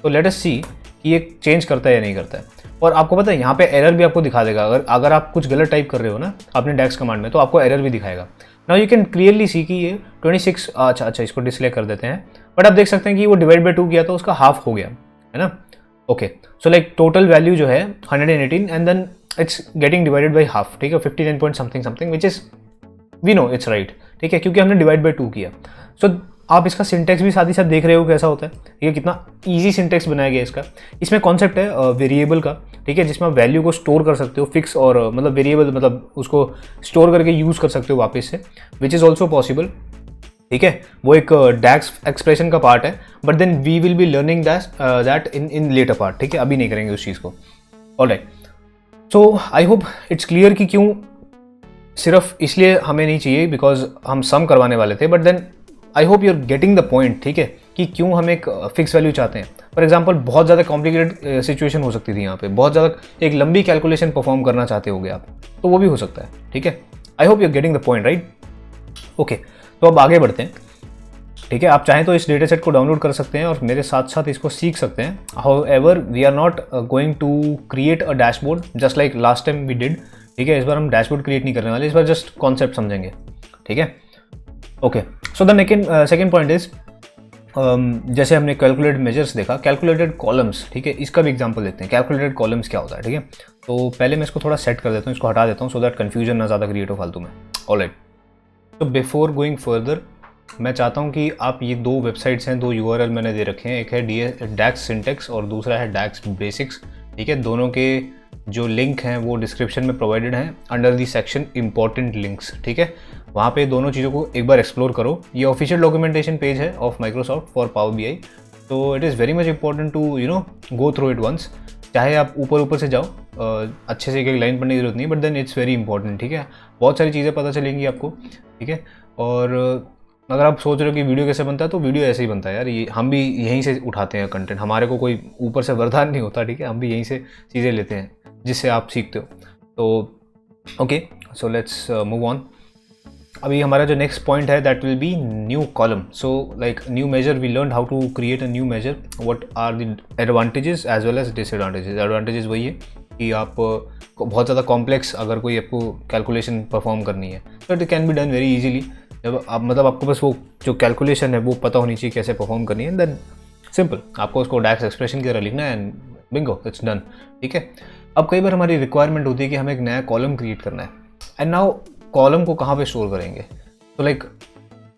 तो लेट अस सी कि ये चेंज करता है या नहीं करता है। और आपको पता है यहाँ पे एरर भी आपको दिखा देगा, अगर आप कुछ गलत टाइप कर रहे हो ना अपने डेक्स कमांड में, तो आपको एरर भी दिखाएगा। Now you can clearly see कि ये 26, अच्छा इसको डिस्प्ले कर देते हैं, बट आप देख सकते हैं कि वो डिवाइड बाई 2 किया तो उसका हाफ हो गया, है ना। Okay, so like total value जो है 118 and then it's getting divided by half, ठीक है, 59 point something which is we know it's right, ठीक है, क्योंकि हमने डिवाइड बाई 2 किया। सो आप इसका सिंटेक्स भी साथ ही साथ देख रहे हो कैसा होता है, ये कितना इजी सिंटेक्स बनाया गया इसका। इसमें कॉन्सेप्ट है वेरिएबल का, ठीक है, जिसमें आप वैल्यू को स्टोर कर सकते हो, फिक्स और मतलब वेरिएबल मतलब उसको स्टोर करके यूज़ कर सकते हो वापस से, विच इज़ ऑल्सो पॉसिबल, ठीक है, वो एक डैक्स एक्सप्रेशन का पार्ट है, but then we will be learning that in later part, ठीक है, अभी नहीं करेंगे उस चीज़ को। Alright, so I hope it's clear कि क्यों सिर्फ इसलिए हमें नहीं चाहिए बिकॉज हम सम करवाने वाले थे, but then I hope you are getting the point, ठीक है, कि क्यों हम एक फिक्स वैल्यू चाहते हैं। फॉर एग्जाम्पल बहुत ज़्यादा कॉम्प्लिकेटेड सिचुएशन हो सकती थी यहाँ पे, बहुत ज़्यादा एक लंबी कैलकुलेशन परफॉर्म करना चाहते होगे आप, तो वो भी हो सकता है, ठीक है। I hope you are getting the point, right. Okay, तो अब आगे बढ़ते हैं, ठीक है। आप चाहें तो इस डेटा सेट को डाउनलोड कर सकते हैं और मेरे साथ साथ इसको सीख सकते हैं। However we are not going to create a dashboard just like last time we did, ठीक है। इस बार हम डैशबोर्ड क्रिएट नहीं करने वाले, इस बार जस्ट कॉन्सेप्ट समझेंगे, ठीक है। Okay, so the second point is, जैसे हमने कैलकुलेटेड मेजर्स देखा, कैलकुलेटेड कॉलम्स, ठीक है, इसका भी एग्जांपल देखते हैं। कैलकुलेटेड कॉलम्स क्या होता है, ठीक है। तो पहले मैं इसको थोड़ा सेट कर देता हूँ, इसको हटा देता हूँ सो दैट कन्फ्यूजन ना ज़्यादा क्रिएट हो फालतू में। ऑलराइट, तो बिफोर गोइंग फर्दर मैं चाहता हूँ कि आप ये दो वेबसाइट्स हैं, दो URL मैंने दे रखे हैं, एक है डैक्स सिंटेक्स और दूसरा है डैक्स बेसिक्स, ठीक है। दोनों के जो लिंक हैं वो डिस्क्रिप्शन में प्रोवाइडेड हैं under the section important links, ठीक है। वहाँ पे दोनों चीज़ों को एक बार एक्सप्लोर करो। ये ऑफिशियल डॉक्यूमेंटेशन पेज है of Microsoft for power BI, तो it is very much important to go through it once. चाहे आप ऊपर से जाओ, अच्छे से एक एक लाइन पढ़ने की जरूरत नहीं, but then it's very important, ठीक है। बहुत सारी चीज़ें पता चलेंगी आपको, ठीक है। और अगर आप सोच रहे हो कि वीडियो कैसे बनता है, तो वीडियो ऐसे ही बनता है यार, ये हम भी यहीं से उठाते हैं कंटेंट, हमारे को कोई ऊपर से वरदान नहीं होता, ठीक है। हम भी यहीं से चीज़ें लेते हैं जिससे आप सीखते हो। तो okay, so let's move on. अभी हमारा जो नेक्स्ट पॉइंट है that will be new column. So like new measure, we learn how to create a new measure, what are the advantages as well as disadvantages. Advantages वही है कि आप बहुत ज़्यादा कॉम्प्लेक्स अगर कोई आपको कैलकुलेशन परफॉर्म करनी है तो it can be done very easily. जब आप मतलब आपको बस वो जो कैलकुलेशन है वो पता होनी चाहिए कैसे परफॉर्म करनी है, देन सिंपल आपको उसको डैक्स एक्सप्रेशन की तरह लिखना है एंड बिंगो, इट्स डन, ठीक है। अब कई बार हमारी रिक्वायरमेंट होती है कि हमें एक नया कॉलम क्रिएट करना है, एंड नाउ कॉलम को कहाँ पे स्टोर करेंगे। तो like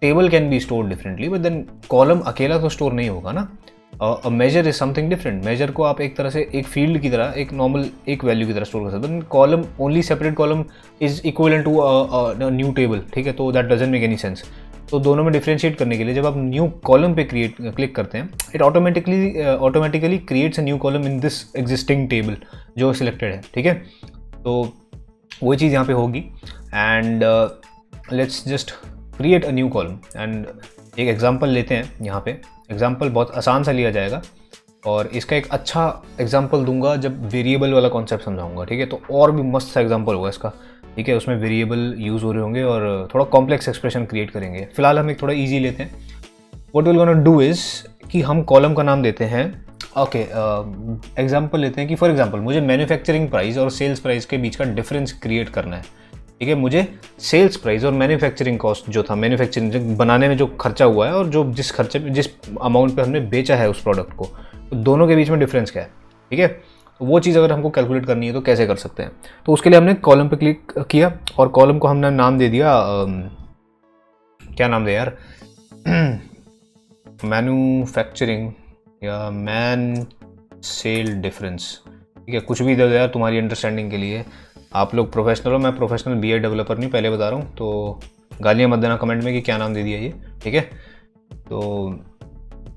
table can be store differently, but then column अकेला तो स्टोर नहीं होगा ना। A measure is something different. Measure को आप एक तरह से एक फील्ड की तरह, एक नॉर्मल एक वैल्यू की तरह स्टोर कर सकते हैं। Column only separate column is equal to a new table, ठीक है। तो that doesn't make any sense. तो दोनों में डिफ्रेंशिएट करने के लिए जब आप न्यू कॉलम पे क्लिक करते हैं, it automatically creates a new column in this existing table जो सिलेक्टेड है, ठीक है। तो वही चीज़ यहाँ पे होगी and let's just create a new column. And एक एग्जांपल लेते हैं यहाँ पे। एग्जांपल बहुत आसान सा लिया जाएगा और इसका एक अच्छा एग्जांपल दूंगा जब वेरिएबल वाला कॉन्सेप्ट समझाऊंगा, ठीक है। तो और भी मस्त सा एग्जांपल होगा इसका, ठीक है। उसमें वेरिएबल यूज़ हो रहे होंगे और थोड़ा कॉम्प्लेक्स एक्सप्रेशन क्रिएट करेंगे। फिलहाल हम एक थोड़ा ईजी लेते हैं। What will gonna do is कि हम कॉलम का नाम देते हैं, ओके, एग्जांपल लेते हैं कि फॉर एग्जांपल मुझे मैन्युफैक्चरिंग प्राइस और सेल्स प्राइस के बीच का डिफरेंस क्रिएट करना है, ठीक है। मुझे सेल्स प्राइस और मैन्युफैक्चरिंग कॉस्ट जो था, मैन्युफैक्चरिंग बनाने में जो खर्चा हुआ है और जो जिस खर्चे पे, जिस अमाउंट पे हमने बेचा है उस प्रोडक्ट को, तो दोनों के बीच में डिफरेंस क्या है, ठीक है। तो वो चीज़ अगर हमको कैलकुलेट करनी है तो कैसे कर सकते हैं। तो उसके लिए हमने कॉलम पे क्लिक किया और कॉलम को हमने नाम दे दिया, क्या नाम दे यार, मैन्युफैक्चरिंग या मैन सेल डिफरेंस, ठीक है। कुछ भी दे दो यार तुम्हारी अंडरस्टैंडिंग के लिए। आप लोग प्रोफेशनल हो, मैं प्रोफेशनल BI डेवलपर नहीं, पहले बता रहा हूँ, तो गालियाँ मत देना कमेंट में कि क्या नाम दे दिया ये, ठीक है। तो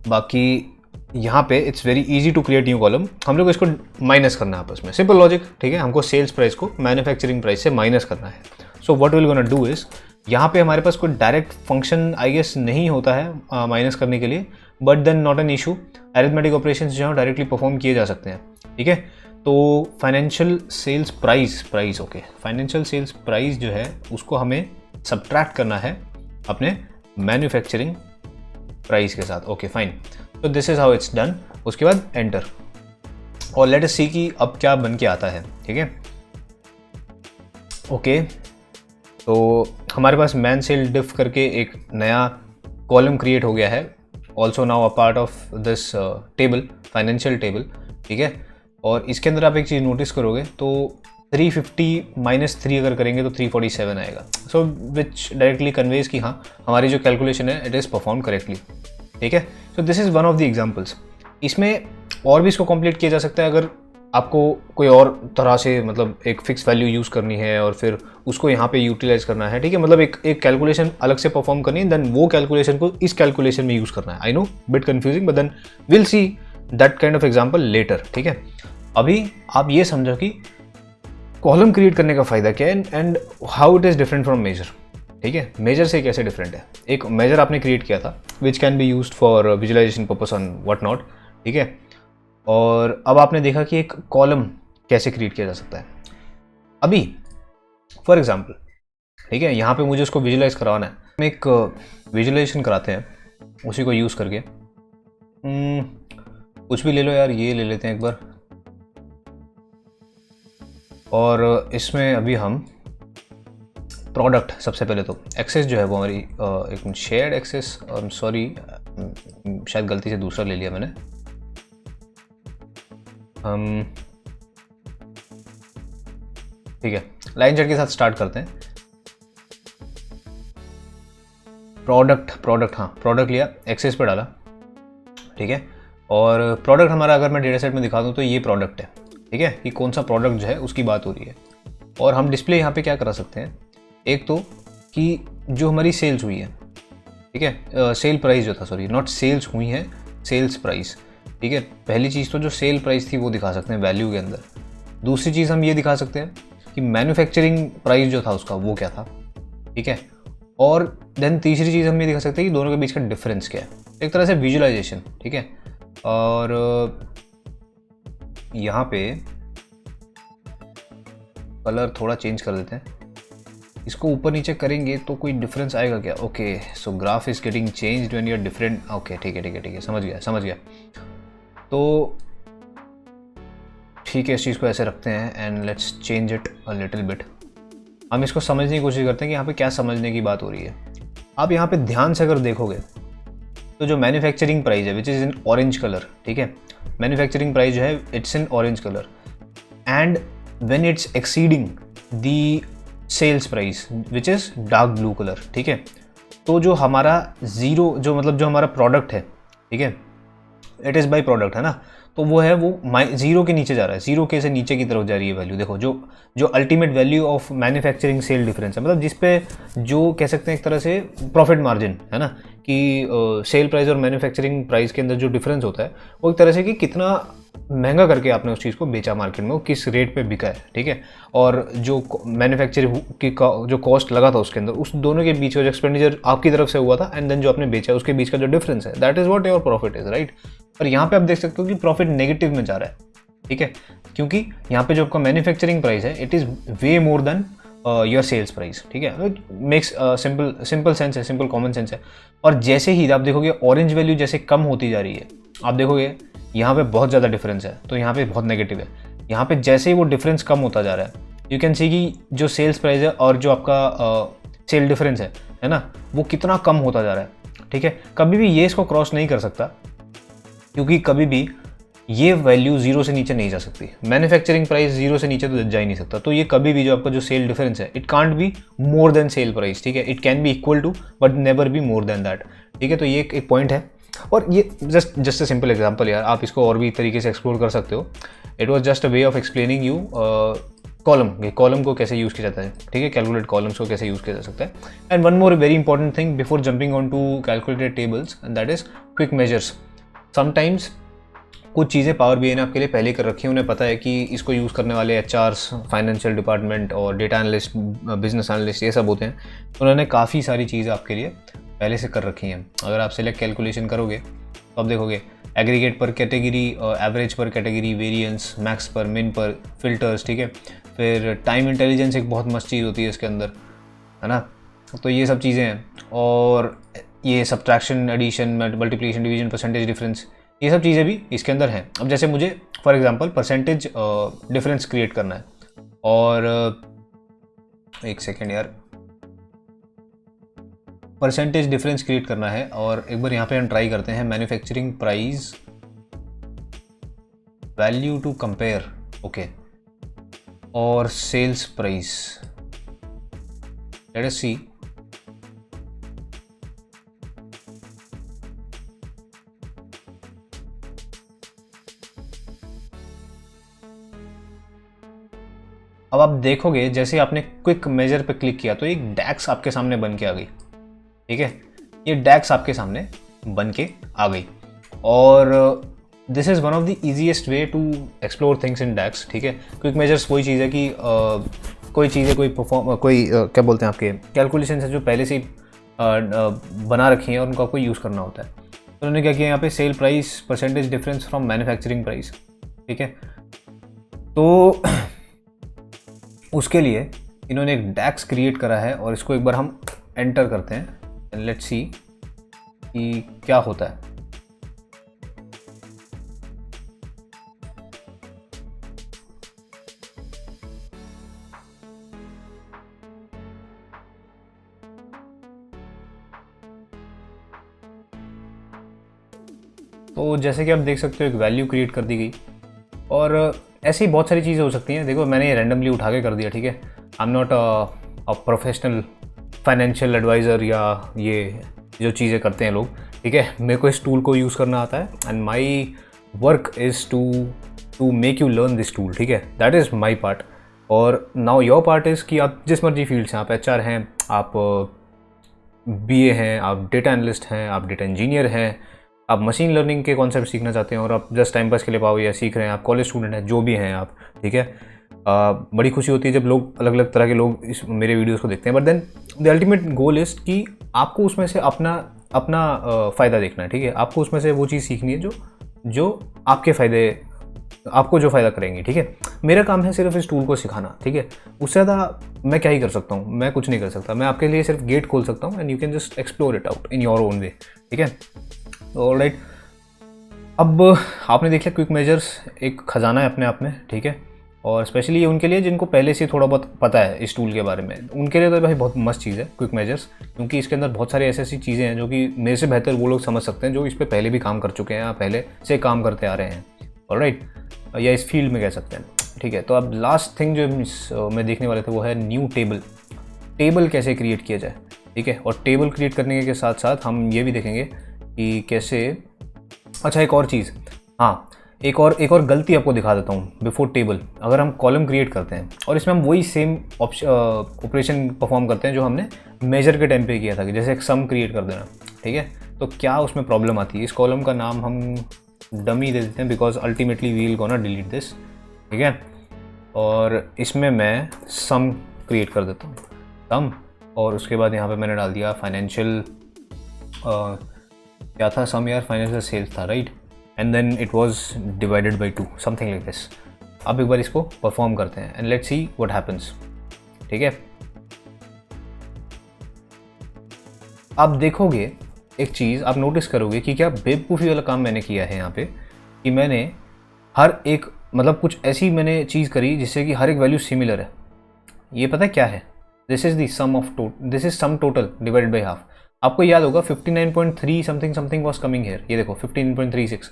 बाकी यहाँ पे it's very easy to create new column. हम लोग इसको माइनस करना है आपस में, सिंपल लॉजिक, ठीक है। हमको सेल्स प्राइस को मैन्युफैक्चरिंग प्राइस से माइनस करना है। So what will gonna do is, यहाँ पे हमारे पास कोई डायरेक्ट फंक्शन आई गेस नहीं होता है माइनस करने के लिए, but then not an issue. Arithmetic operations जो है डायरेक्टली परफॉर्म किए जा सकते हैं, ठीक है। तो financial sales price okay, financial sales price जो है उसको हमें सब्ट्रैक्ट करना है अपने मैन्युफैक्चरिंग प्राइस के साथ, ओके फाइन। तो this is how it's done. उसके बाद एंटर और लेट अस सी कि अब क्या बन के आता है, ठीक है। ओके, तो हमारे पास मैन सेल डिफ करके एक नया कॉलम क्रिएट हो गया है, also now a part of this table, financial table, ठीक है। और इसके अंदर आप एक चीज़ नोटिस करोगे तो 350 - 3 अगर करेंगे तो 347 आएगा। सो विच डायरेक्टली कन्वेज कि हाँ हमारी जो कैलकुलेशन है इट इज़ परफॉर्म करेक्टली, ठीक है। So this is one of the examples. इसमें और भी इसको कंप्लीट किया जा सकता है। अगर आपको कोई और तरह से मतलब एक फिक्स वैल्यू यूज़ करनी है और फिर उसको यहाँ पे यूटिलाइज करना है, ठीक है, मतलब एक कैलकुलेशन अलग से परफॉर्म करनी है, देन वो कैलकुलेशन को इस कैलकुलेशन में यूज़ करना है। I know bit confusing, but then will see that kind of example later, ठीक है। अभी आप ये समझो कि कॉलम क्रिएट करने का फ़ायदा क्या है and how it is different from measure, ठीक है। मेजर से कैसे डिफरेंट है? एक मेजर आपने क्रिएट किया था which can be used for visualization purpose on what not, ठीक है। और अब आपने देखा कि एक कॉलम कैसे क्रिएट किया जा सकता है। अभी फॉर एग्जांपल, ठीक है, यहाँ पे मुझे उसको विजुअलाइज करवाना है, हम एक विजुअलाइजेशन कराते हैं उसी को यूज़ करके। कुछ भी ले लो यार, ये ले लेते हैं एक बार। और इसमें अभी हम प्रोडक्ट, सबसे पहले तो एक्सेस जो है वो हमारी एक शेयर्ड एक्सेस, सॉरी शायद गलती से दूसरा ले लिया मैंने। ठीक है, लाइन चैट के साथ स्टार्ट करते हैं। प्रोडक्ट, हाँ प्रोडक्ट लिया, एक्सेस पे डाला, ठीक है। और प्रोडक्ट हमारा अगर मैं डेटा सेट में दिखा दूँ तो ये प्रोडक्ट है, ठीक है, कि कौन सा प्रोडक्ट जो है उसकी बात हो रही है। और हम डिस्प्ले यहाँ पे क्या करा सकते हैं, एक तो कि जो हमारी सेल्स हुई है, ठीक है, सेल प्राइस जो था, सॉरी नॉट सेल्स हुई है, सेल्स प्राइस, ठीक है। पहली चीज़ तो जो सेल प्राइस थी वो दिखा सकते हैं वैल्यू के अंदर। दूसरी चीज़ हम ये दिखा सकते हैं कि मैन्युफैक्चरिंग प्राइस जो था उसका वो क्या था, ठीक है। और देन तीसरी चीज़ हम ये दिखा सकते हैं कि दोनों के बीच का डिफरेंस क्या है, एक तरह से विजुअलाइजेशन, ठीक है। और यहाँ पे कलर थोड़ा चेंज कर देते हैं, इसको ऊपर नीचे करेंगे तो कोई डिफरेंस आएगा क्या? Okay, so graph is getting changed when you are different. Okay, ठीक है, समझ गया। तो ठीक है, इस चीज़ को ऐसे रखते हैं and let's change it a little bit. हम इसको समझने की कोशिश करते हैं कि यहाँ पे क्या समझने की बात हो रही है। आप यहाँ पे ध्यान से अगर देखोगे तो जो मैन्युफैक्चरिंग प्राइस है which is in orange colour, ठीक है, मैन्युफैक्चरिंग प्राइस जो है it's in orange colour and when it's exceeding the sales price which is dark blue colour, ठीक है। तो जो हमारा ज़ीरो, जो मतलब जो हमारा प्रोडक्ट है, ठीक है, इट इज़ बाई प्रोडक्ट है ना, तो वो है वो जीरो के नीचे जा रहा है, जीरो के से नीचे की तरफ जा रही है वैल्यू। देखो जो ultimate value of manufacturing sale difference है, मतलब जिस पे जो कह सकते हैं एक तरह से प्रॉफिट मार्जिन है ना, कि सेल प्राइस और मैन्युफैक्चरिंग प्राइस के अंदर जो डिफरेंस होता है वो एक तरह से कि कितना महंगा करके आपने उस चीज़ को बेचा मार्केट में, वो किस रेट पे बिका है, ठीक है। और जो मैन्युफैक्चरिंग की जो कॉस्ट लगा था उसके अंदर, उस दोनों के बीच का जो एक्सपेंडिचर आपकी तरफ से हुआ था एंड देन जो आपने बेचा उसके बीच का जो डिफरेंस है, that is what your profit is, right. पर यहाँ पे आप देख सकते हो कि प्रॉफिट नेगेटिव में जा रहा है, ठीक है, क्योंकि यहाँ पे जो आपका मैन्युफैक्चरिंग प्राइस है it is way more than your sales price, ठीक है। मेक्स सिंपल सेंस है, सिंपल कॉमन सेंस है। और जैसे ही आप देखोगे ऑरेंज वैल्यू जैसे कम होती जा रही है, आप देखोगे यहाँ पे बहुत ज़्यादा डिफरेंस है, तो यहाँ पे बहुत नेगेटिव है। यहाँ पे जैसे ही वो डिफरेंस कम होता जा रहा है, यू कैन सी कि जो सेल्स प्राइस है और जो आपका सेल डिफरेंस है ना, वो कितना कम होता जा रहा है, ठीक है। कभी भी ये इसको क्रॉस नहीं कर सकता, क्योंकि कभी भी ये वैल्यू जीरो से नीचे नहीं जा सकती। मैन्युफैक्चरिंग प्राइस जीरो से नीचे तो जा ही नहीं सकता, तो ये कभी भी जो आपका जो सेल डिफरेंस है it can't be more than sale price, ठीक है। It can be equal to but never be more than that, ठीक है। तो ये एक पॉइंट है। और ये जस्ट अ सिंपल एग्जांपल यार, आप इसको और भी तरीके से एक्सप्लोर कर सकते हो। It was just a way of explaining you column को कैसे यूज़ किया जाता है, ठीक है, कैलकुलेट कॉलम्स को कैसे यूज़ किया जा सकता है। And one more very important thing before jumping on to calculated tables, and that is quick measures. Sometimes कुछ चीज़ें पावर बीआई ने आपके लिए पहले कर रखी है, उन्हें पता है कि इसको यूज़ करने वाले एचआर्स, फाइनेंशियल डिपार्टमेंट और डेटा एनालिस्ट, बिजनेस एनालिस्ट ये सब होते हैं, तो उन्होंने काफ़ी सारी चीज़ें आपके लिए पहले से कर रखी हैं। अगर आप सेलेक्ट कैलकुलेशन करोगे तो आप देखोगे एग्रीगेट पर कैटेगरी, एवरेज पर कैटेगरी, वेरिएंस, मैक्स पर, मिन पर, फिल्टर्स, ठीक है। फिर टाइम इंटेलिजेंस एक बहुत मस्त चीज़ होती है इसके अंदर, है ना। तो ये सब चीज़ें हैं, और ये subtraction, addition, multiplication, division, percentage difference, ये सब चीज़ें भी इसके अंदर हैं। अब जैसे मुझे for example percentage difference create करना है, और एक सेकेंड यार, परसेंटेज डिफरेंस क्रिएट करना है, और एक बार यहाँ पे हम ट्राई करते हैं manufacturing price value to compare, okay, और sales price, let us see. अब आप देखोगे जैसे आपने क्विक मेजर पे क्लिक किया तो एक डैक्स आपके सामने बन के आ गई, ठीक है। ये डैक्स आपके सामने बन के आ गई और this is one of the easiest way to explore things in DAX, ठीक है। क्विक मेजर्स वही चीज़ है कि कोई चीज़ें क्या बोलते हैं आपके कैलकुलेशन है जो पहले से ही बना रखी हैं और उनको आपको यूज़ करना होता है। तो उन्होंने क्या किया यहाँ पे sale price percentage difference from manufacturing price, ठीक है। तो उसके लिए इन्होंने एक डैक्स क्रिएट करा है और इसको एक बार हम एंटर करते हैं एंड लेट्स सी कि क्या होता है। तो जैसे कि आप देख सकते हो एक वैल्यू क्रिएट कर दी गई और ऐसी बहुत सारी चीज़ें हो सकती हैं। देखो मैंने ये रैंडमली उठा के कर दिया, ठीक है। I am not a professional financial adviser या ये जो चीज़ें करते हैं लोग, ठीक है। मेरे को इस टूल को यूज़ करना आता है and my work is to make you learn this tool, ठीक है। That is my part. और नाउ योर पार्ट इज़ कि आप जिस मर्जी फील्ड से, आप HR हैं, आप BA हैं, आप डेटा एनालिस्ट हैं, आप डेटा इंजीनियर हैं, आप मशीन लर्निंग के कॉन्सेप्ट सीखना चाहते हैं और आप जस्ट टाइम पास के लिए पाओ या सीख रहे हैं, आप कॉलेज स्टूडेंट हैं, जो भी हैं आप, ठीक है। बड़ी खुशी होती है जब लोग अलग अलग तरह के लोग इस मेरे वीडियोस को देखते हैं। But then the ultimate goal is कि आपको उसमें से अपना फ़ायदा देखना है, ठीक है। आपको उसमें से वो चीज़ सीखनी है जो आपको जो फ़ायदा करेंगे, ठीक है। मेरा काम है सिर्फ इस टूल को सिखाना, ठीक है। उससे ज़्यादा मैं क्या ही कर सकता हूँ, मैं कुछ नहीं कर सकता। मैं आपके लिए सिर्फ गेट खोल सकता हूँ and you can just explore it out in your own way, ठीक है। ऑलराइट, अब आपने देख लिया क्विक मेजर्स एक खजाना है अपने आप में, ठीक है। और स्पेशली ये उनके लिए जिनको पहले से थोड़ा बहुत पता है इस टूल के बारे में, उनके लिए तो भाई बहुत मस्त चीज़ है क्विक मेजर्स, क्योंकि इसके अंदर बहुत सारी ऐसी चीज़ें हैं जो कि मेरे से बेहतर वो लोग समझ सकते हैं जो इस पर पहले भी काम कर चुके हैं या पहले से काम करते आ रहे हैं, ऑलराइट, या इस फील्ड में कह सकते हैं, ठीक है। तो अब लास्ट थिंग जो मैं देखने वाले थे वो है न्यू टेबल कैसे क्रिएट किया जाए, ठीक है। और टेबल क्रिएट करने के साथ साथ हम ये भी देखेंगे कि कैसे, अच्छा एक और चीज़, हाँ एक और गलती आपको दिखा देता हूँ बिफोर टेबल। अगर हम कॉलम क्रिएट करते हैं और इसमें हम वही सेम ऑपरेशन परफॉर्म करते हैं जो हमने मेजर के टाइम पे किया था, कि जैसे एक सम क्रिएट कर देना, ठीक है। तो क्या उसमें प्रॉब्लम आती है, इस कॉलम का नाम हम डमी दे देते हैं because ultimately we will gonna delete this, ठीक है। और इसमें मैं सम क्रिएट कर देता हूँ, सम, और उसके बाद यहाँ पे मैंने डाल दिया फाइनेंशियल, क्या था सम यार, फाइनेंशियल सेल्स था, right. And then it was divided by 2, something like this. अब एक बार इसको परफॉर्म करते हैं and let's see what happens, ठीक है। आप देखोगे एक चीज़, आप नोटिस करोगे कि क्या बेवकूफ़ी वाला काम मैंने किया है यहाँ पे, कि मैंने हर एक मतलब कुछ ऐसी मैंने चीज़ करी जिससे कि हर एक वैल्यू सिमिलर है। ये पता है क्या है, this is sum total divided by half. आपको याद होगा 59.3 समथिंग वॉज कमिंग हेयर, ये देखो 15.36,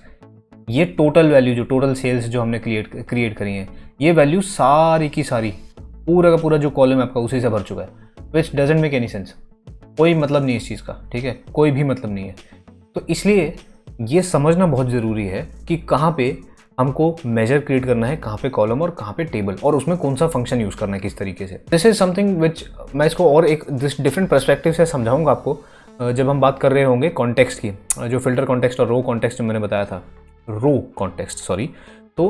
ये टोटल वैल्यू जो टोटल सेल्स जो हमने क्रिएट करी है, ये वैल्यू सारी की सारी पूरा का पूरा जो कॉलम है आपका उसी से भर चुका है, which doesn't make any sense. कोई मतलब नहीं इस चीज़ का, ठीक है, कोई भी मतलब नहीं है। तो इसलिए ये समझना बहुत ज़रूरी है कि कहाँ पे हमको मेजर क्रिएट करना है, कहाँ पे कॉलम और कहाँ पे टेबल, और उसमें कौन सा फंक्शन यूज़ करना है किस तरीके से। दिस इज समथिंग विच मैं इसको और एक डिफरेंट पर्सपेक्टिव से समझाऊंगा आपको जब हम बात कर रहे होंगे कॉन्टेक्स्ट की, जो फिल्टर कॉन्टेक्स्ट और रो कॉन्टेक्स्ट जो मैंने बताया था, रो कॉन्टेक्स्ट सॉरी, तो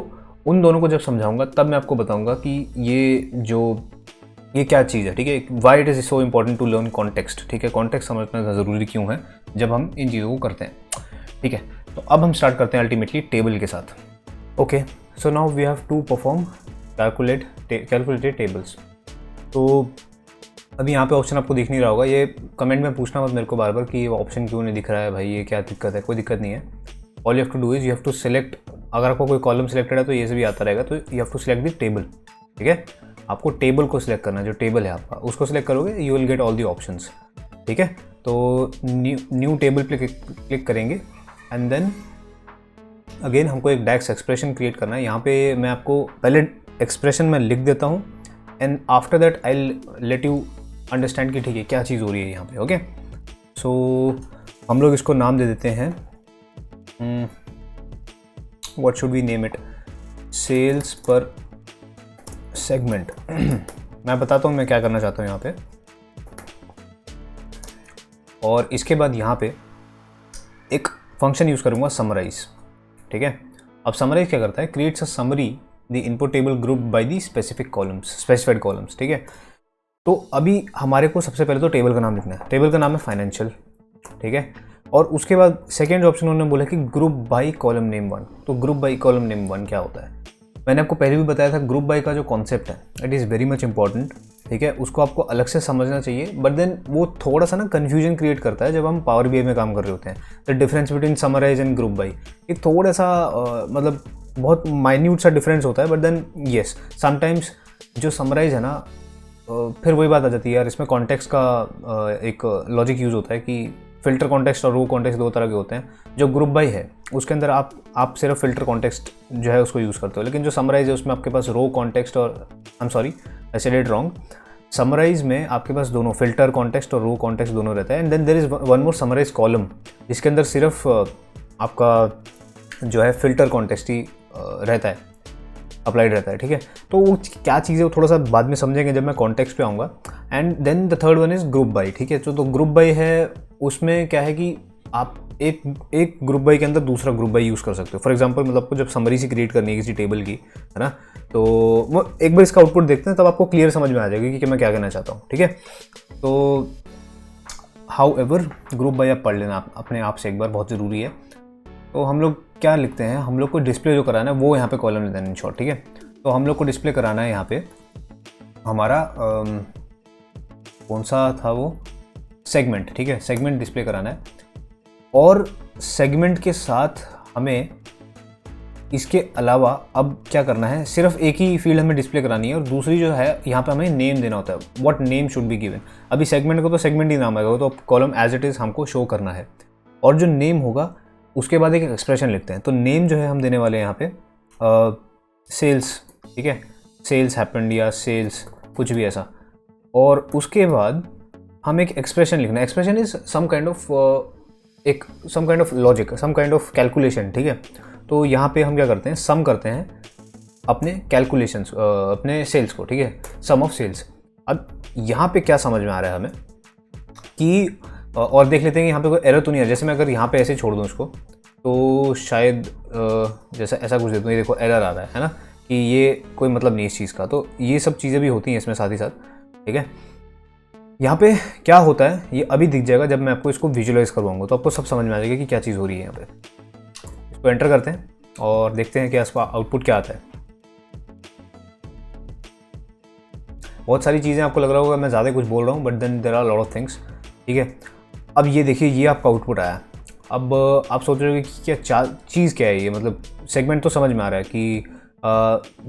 उन दोनों को जब समझाऊंगा तब मैं आपको बताऊंगा कि ये क्या चीज़ है, ठीक है। Why it is so important to learn context, ठीक है। कॉन्टेक्स्ट समझना ज़रूरी क्यों है जब हम इन चीज़ों को करते हैं, ठीक है। तो अब हम स्टार्ट करते हैं अल्टीमेटली टेबल के साथ। Okay, so now we have to perform calculated tables. तो अभी यहाँ पे ऑप्शन आपको दिख नहीं रहा होगा, ये कमेंट में पूछना मत मेरे को बार बार कि ये ऑप्शन क्यों नहीं दिख रहा है भाई, ये क्या दिक्कत है। कोई दिक्कत नहीं है, all you have to do is you have to select, अगर आपको कोई कॉलम सेलेक्टेड है तो ये से भी आता रहेगा, तो you have to select the table, ठीक है। आपको टेबल को सिलेक्ट करना है, जो टेबल है आपका उसको सिलेक्ट करोगे, you will get all the options, ठीक है। तो न्यू टेबल पे क्लिक करेंगे एंड देन अगेन हमको एक डैक्स एक्सप्रेशन क्रिएट करना है। यहाँ पे मैं आपको पहले एक्सप्रेशन में लिख देता हूँ and after that I let you understand कि ठीक है क्या चीज़ हो रही है यहाँ पे, ओके। सो हम लोग इसको नाम दे देते हैं, what should we name it, sales per segment मैं बताता हूँ मैं क्या करना चाहता हूँ यहाँ पे, और इसके बाद यहाँ पे एक फंक्शन यूज़ करूँगा समराइज। ठीक है, अब समराइज क्या करता है, creates a summary the input table group by the specific columns, specified columns. ठीक है, तो अभी हमारे को सबसे पहले तो टेबल का नाम लिखना है। टेबल का नाम है फाइनेंशियल। ठीक है, और उसके बाद सेकेंड ऑप्शन उन्होंने बोला कि ग्रुप बाई कॉलम नेम 1। तो ग्रुप बाई कॉलम नेम 1 क्या होता है, मैंने आपको पहले भी बताया था, ग्रुप बाई का जो कॉन्सेप्ट है it is very much important. ठीक है, उसको आपको अलग से समझना चाहिए, बट देन वो थोड़ा सा ना कन्फ्यूजन क्रिएट करता है जब हम पावर बीआई में काम कर रहे होते हैं। The difference between summarize and group by, ये थोड़ा सा मतलब बहुत माइन्यूट सा डिफरेंस होता है, बट देन येस समटाइम्स जो समराइज है ना, फिर वही बात आ जाती है यार, इसमें कॉन्टेक्स्ट का एक लॉजिक यूज़ होता है कि फ़िल्टर कॉन्टेक्स्ट और रो कॉन्टेक्स्ट दो तरह के होते हैं। जो ग्रुप बाई है उसके अंदर आप सिर्फ फ़िल्टर कॉन्टेक्स्ट जो है उसको यूज़ करते हो, लेकिन जो समराइज है उसमें आपके पास रो कॉन्टेक्स्ट और I am sorry I said it wrong, summarize में आपके पास दोनों फ़िल्टर कॉन्टेक्स्ट और रो कॉन्टेक्स्ट दोनों रहता है। And then there is one more summarize column जिसके अंदर सिर्फ आपका जो है फ़िल्टर कॉन्टेक्स्ट ही रहता है, अप्लाइड रहता है। ठीक है, तो वो क्या चीज़ है वो थोड़ा सा बाद में समझेंगे जब मैं कॉन्टेक्स्ट पे आऊँगा। And then the third one is group by. ठीक है, तो ग्रुप बाई है, उसमें क्या है कि आप एक ग्रुप बाई के अंदर दूसरा ग्रुप बाई यूज़ कर सकते हो। फॉर एग्जांपल मतलब आपको जब समरी सी क्रिएट करनी है किसी टेबल की, है ना, तो वो एक बार इसका आउटपुट देखते हैं तब आपको क्लियर समझ में आ जाएगा कि मैं क्या कहना चाहता हूँ। ठीक है, तो हाउ एवर ग्रुप बाई आप पढ़ लेना अपने आप से एक बार, बहुत ज़रूरी है। तो हम लोग क्या लिखते हैं, हम लोग को डिस्प्ले जो कराना है वो यहाँ पे कॉलम लेते हैं इन शॉर्ट। ठीक है, तो हम लोग को डिस्प्ले कराना है यहाँ पे हमारा कौन सा था वो, सेगमेंट। ठीक है, सेगमेंट डिस्प्ले कराना है, और सेगमेंट के साथ हमें इसके अलावा अब क्या करना है, सिर्फ एक ही फील्ड हमें डिस्प्ले करानी है, और दूसरी जो है यहाँ पे हमें नेम देना होता है, what name should be given. अभी सेगमेंट को तो सेगमेंट ही नाम आएगा, वो तो कॉलम एज इट इज़ हमको शो करना है, और जो नेम होगा उसके बाद एक एक्सप्रेशन लिखते हैं। तो नेम जो है हम देने वाले हैं यहाँ पे सेल्स। ठीक है, सेल्स हैपेंड या सेल्स कुछ भी ऐसा, और उसके बाद हम एक एक्सप्रेशन लिखना है। Expression is some kind of logic, some kind of calculation. ठीक है, तो यहाँ पे हम क्या करते हैं, सम करते हैं अपने कैलकुलेशंस, अपने सेल्स को। ठीक है, सम ऑफ सेल्स। अब यहाँ पे क्या समझ में आ रहा है हमें कि और देख लेते हैं कि यहाँ पे कोई एरर तो नहीं है। जैसे मैं अगर यहाँ पे ऐसे छोड़ दूँ इसको तो शायद जैसा ऐसा कुछ देता हूँ, ये देखो एरर आ रहा है ना, कि ये कोई मतलब नहीं इस चीज़ का। तो ये सब चीज़ें भी होती हैं इसमें साथ ही साथ। ठीक है, यहाँ पे क्या होता है ये अभी दिख जाएगा जब मैं आपको इसको विजुअलाइज करवाऊंगा, तो आपको सब समझ में आ जाएगा कि क्या चीज़ हो रही है यहाँ पे। इसको एंटर करते हैं और देखते हैं कि इसका आउटपुट क्या आता है। बहुत सारी चीज़ें आपको लग रहा होगा मैं ज़्यादा कुछ बोल रहा हूँ, but then there are lot of things. ठीक है, अब ये देखिए ये आपका आउटपुट आया। अब आप सोच रहे हो कि क्या चीज़ क्या है ये, मतलब सेगमेंट तो समझ में आ रहा है कि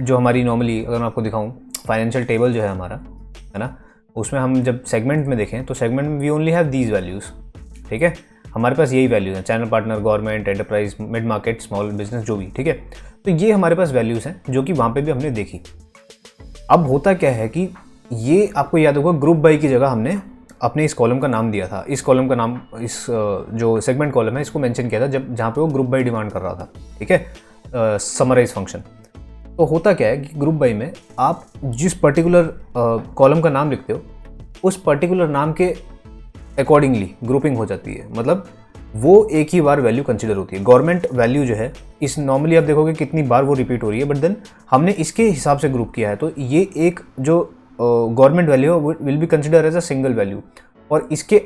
जो हमारी नॉर्मली अगर मैं आपको दिखाऊं फाइनेंशियल टेबल जो है हमारा, है ना, उसमें हम जब सेगमेंट में देखें तो सेगमेंट में we only have these values. ठीक है, हमारे पास यही वैल्यूज़ हैं, channel partner, government, enterprise, mid market, small business, जो भी। ठीक है, तो ये हमारे पास वैल्यूज़ हैं जो कि वहाँ पर भी हमने देखी। अब होता क्या है कि ये आपको याद होगा ग्रुप बाई की जगह हमने अपने इस कॉलम का नाम दिया था। इस कॉलम का नाम, इस जो सेगमेंट कॉलम है इसको मेंशन किया था जब जहाँ पे वो ग्रुप बाई डिमांड कर रहा था। ठीक है, समराइज फंक्शन। तो होता क्या है कि ग्रुप बाई में आप जिस पर्टिकुलर कॉलम का नाम लिखते हो उस पर्टिकुलर नाम के अकॉर्डिंगली ग्रुपिंग हो जाती है, मतलब वो एक ही बार वैल्यू कंसिडर होती है। गवर्नमेंट वैल्यू जो है इस नॉर्मली आप देखोगे कितनी बार वो रिपीट हो रही है, बट देन हमने इसके हिसाब से ग्रुप किया है, तो ये एक जो government value will be consider as a single value. और इसके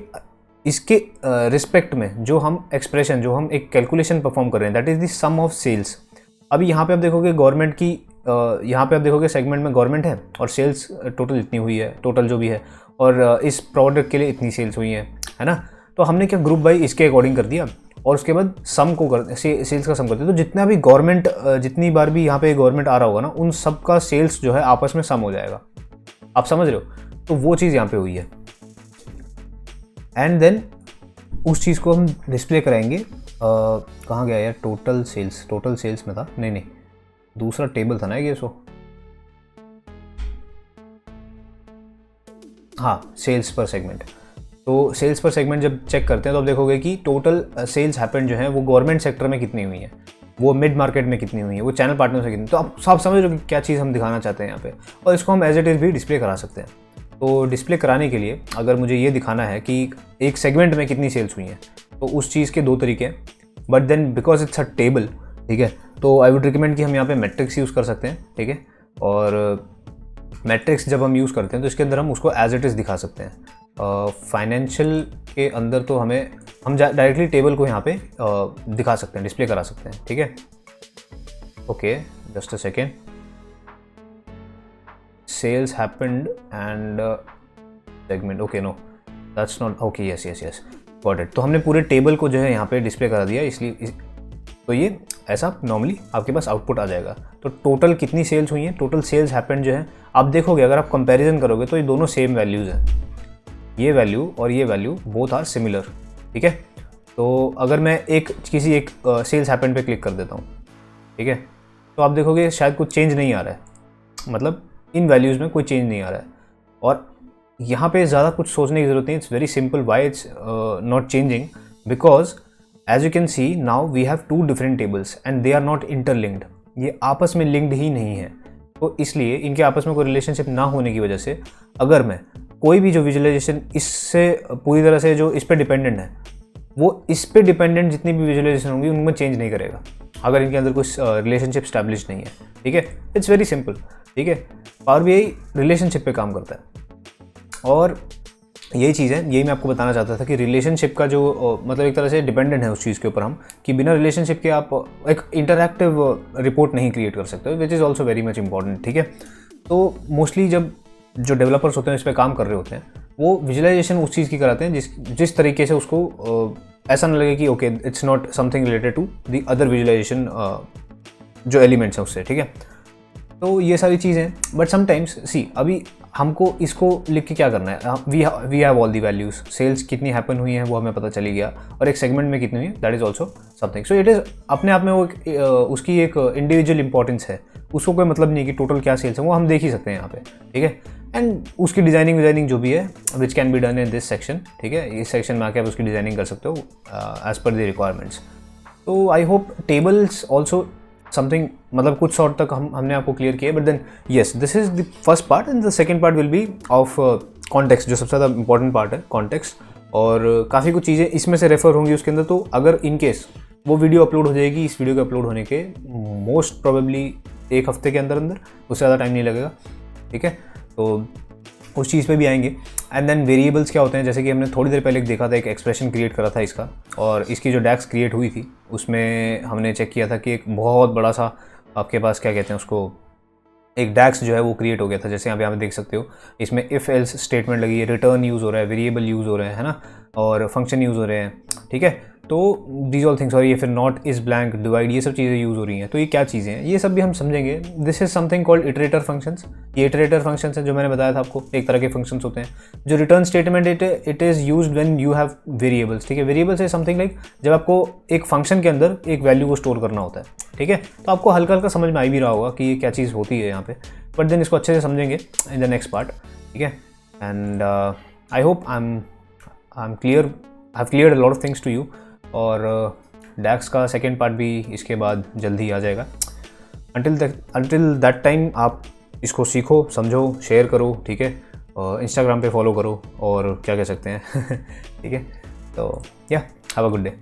रिस्पेक्ट में जो हम एक्सप्रेशन, जो हम एक कैलकुलेशन परफॉर्म कर रहे हैं, that is the sum of sales. अभी यहाँ पे आप देखोगे गवर्नमेंट की, यहाँ पे आप देखोगे सेगमेंट में गवर्नमेंट है और सेल्स टोटल इतनी हुई है, टोटल जो भी है, और इस प्रोडक्ट के लिए इतनी सेल्स हुई हैं, है ना। तो हमने क्या ग्रुप बाई इसके अकॉर्डिंग कर दिया और उसके बाद सम को कर सेल्स का सम कर दिया। तो जितना भी गवर्नमेंट, जितनी बार भी यहाँ पे गवर्नमेंट आ रहा होगा ना, उन सब का सेल्स जो है आपस में सम हो जाएगा। आप समझ रहे हो, तो वो चीज़ यहाँ पे हुई है। एंड देन उस चीज़ को हम डिस्प्ले कराएंगे, कहाँ गया यार, टोटल सेल्स में था, नहीं दूसरा टेबल था ना ये, सो हाँ, सेल्स पर सेगमेंट। तो सेल्स पर सेगमेंट जब चेक करते हैं तो आप देखोगे कि टोटल सेल्स हैपेंड जो है वो गवर्नमेंट सेक्टर में कितनी हुई है, वो मिड मार्केट में कितनी हुई है, वो चैनल पार्टनर से कितनी। तो आप समझ रहे हो कि क्या चीज़ हम दिखाना चाहते हैं यहाँ पे, और इसको हम एज इट इज़ भी डिस्प्ले करा सकते हैं। तो डिस्प्ले कराने के लिए अगर मुझे ये दिखाना है कि एक सेगमेंट में कितनी सेल्स हुई हैं, तो उस चीज़ के 2 तरीके हैं, but then because it's a table, ठीक है, तो आई वुड रिकमेंड कि हम यहाँ पे मैट्रिक्स यूज़ कर सकते हैं, ठीक है। और मैट्रिक्स जब हम यूज़ करते हैं तो इसके अंदर हम उसको एज इट इज़ दिखा सकते हैं। फाइनेंशियल के अंदर तो हम डायरेक्टली टेबल को यहाँ पे दिखा सकते हैं, डिस्प्ले करा सकते हैं, ठीक है। Okay, just a second. Sales happened and segment, okay, no that's not, okay, yes yes yes, got it. तो हमने पूरे टेबल को जो है यहाँ पे डिस्प्ले करा दिया, इसलिए तो ये ऐसा नॉर्मली आपके पास आउटपुट आ जाएगा। तो टोटल कितनी सेल्स हुई हैं, टोटल सेल्स हैपेंड जो है, आप देखोगे अगर आप कंपैरिजन करोगे तो ये दोनों सेम वैल्यूज़ हैं, ये वैल्यू और ये वैल्यू बोथ आर सिमिलर, ठीक है। तो अगर मैं किसी एक सेल्स हैपेंड पे क्लिक कर देता हूँ, ठीक है, तो आप देखोगे शायद कुछ चेंज नहीं आ रहा है, मतलब इन वैल्यूज़ में कोई चेंज नहीं आ रहा है। और यहाँ पे ज़्यादा कुछ सोचने की ज़रूरत नहीं, it's very simple. Why it's not changing, because as you can see now we have 2 different tables and they are not interlinked, ये आपस में लिंक्ड ही नहीं है। तो इसलिए इनके आपस में कोई रिलेशनशिप ना होने की वजह से अगर मैं कोई भी जो विजुअलाइजेशन इससे पूरी तरह से जो इस पर डिपेंडेंट है, वो इस पे डिपेंडेंट जितनी भी विजुअलाइजेशन होंगी उनमें चेंज नहीं करेगा अगर इनके अंदर कुछ रिलेशनशिप स्टैब्लिश नहीं है, ठीक है। इट्स वेरी सिंपल, ठीक है। पावर बीआई रिलेशनशिप पे काम करता है और यही चीज़ है, यही मैं आपको बताना चाहता था कि रिलेशनशिप का जो मतलब एक तरह से डिपेंडेंट है उस चीज़ के ऊपर हम, कि बिना रिलेशनशिप के आप एक इंटरैक्टिव रिपोर्ट नहीं क्रिएट कर सकते, which is also very much important, ठीक है। तो मोस्टली जब जो डेवलपर्स होते हैं इस पर काम कर रहे होते हैं, वो विजुअलाइजेशन उस चीज़ की कराते हैं जिस तरीके से उसको ऐसा ना लगे कि okay it's not something related to the other visualization जो एलिमेंट्स हैं उससे, ठीक है। तो ये सारी चीज़ें, बट समटाइम्स सी अभी हमको इसको लिख के क्या करना है, we have all the values, sales कितनी हैपन हुई है वो हमें पता चली गया, और एक सेगमेंट में कितनी हुई है, that is also something. So it is अपने आप में वो उसकी एक इंडिविजुअल इंपॉर्टेंस है, उसको कोई मतलब नहीं कि टोटल क्या सेल्स है, वो हम देख ही सकते हैं यहाँ पे, ठीक है। एंड उसकी डिज़ाइनिंग जो भी है विच can be done in this section, ठीक है, इस सेक्शन में आके आप उसकी डिज़ाइनिंग कर सकते हो एज पर द रिक्वायरमेंट्स। तो I hope tables also something, मतलब कुछ सॉर्ट तक हमने आपको क्लियर किया, but then yes this is the first part and the second part will be of context, जो सबसे ज़्यादा इंपॉर्टेंट पार्ट है कॉन्टेक्स्ट, और काफ़ी कुछ चीज़ें इसमें से रेफर होंगी उसके अंदर। तो अगर इन केस वो वीडियो अपलोड हो जाएगी, इस वीडियो के अपलोड होने के मोस्ट प्रोबेबली 1 हफ्ते के अंदर, उससे ज़्यादा टाइम नहीं लगेगा, ठीक है। तो उस चीज़ पे भी आएंगे। एंड देन वेरिएबल्स क्या होते हैं, जैसे कि हमने थोड़ी देर पहले देखा था, एक एक्सप्रेशन क्रिएट करा था इसका, और इसकी जो डैक्स क्रिएट हुई थी उसमें हमने चेक किया था कि एक बहुत बड़ा सा आपके पास क्या कहते हैं उसको, एक डैक्स जो है वो क्रिएट हो गया था। जैसे यहाँ पे आप देख सकते हो, इसमें इफ़ एल्स स्टेटमेंट लगी है, रिटर्न यूज़ हो रहा है, वेरिएबल यूज़ हो रहे हैं, है ना, और फंक्शन यूज़ हो रहे हैं, ठीक है। तो दीज ऑल थिंग्स, और ये फिर नॉट इज़ ब्लैंक, डिवाइड, ये सब चीज़ें यूज़ हो रही हैं। तो ये क्या चीज़ें हैं, ये सब भी हम समझेंगे। This is something called iterator functions. ये इटरेटर फंक्शंस हैं जो मैंने बताया था आपको, एक तरह के फंक्शंस होते हैं। जो return statement it is used when you have variables, ठीक है। वेरिएबल्स इज समथिंग लाइक जब आपको एक फंक्शन के अंदर एक वैल्यू को स्टोर करना होता है, ठीक है। तो आपको हल्का हल्का समझ में आ भी रहा होगा कि ये क्या चीज़ होती है यहाँ पे, बट देन इसको अच्छे से समझेंगे इन द नेक्स्ट पार्ट, ठीक है। And I hope I am clear, I have cleared a lot of things to you, और डैक्स का सेकेंड पार्ट भी इसके बाद जल्दी आ जाएगा। अंटिल दैट टाइम आप इसको सीखो, समझो, शेयर करो, ठीक है, इंस्टाग्राम पे फॉलो करो, और क्या कह सकते हैं ठीक है। तो या हैव अ गुड डे।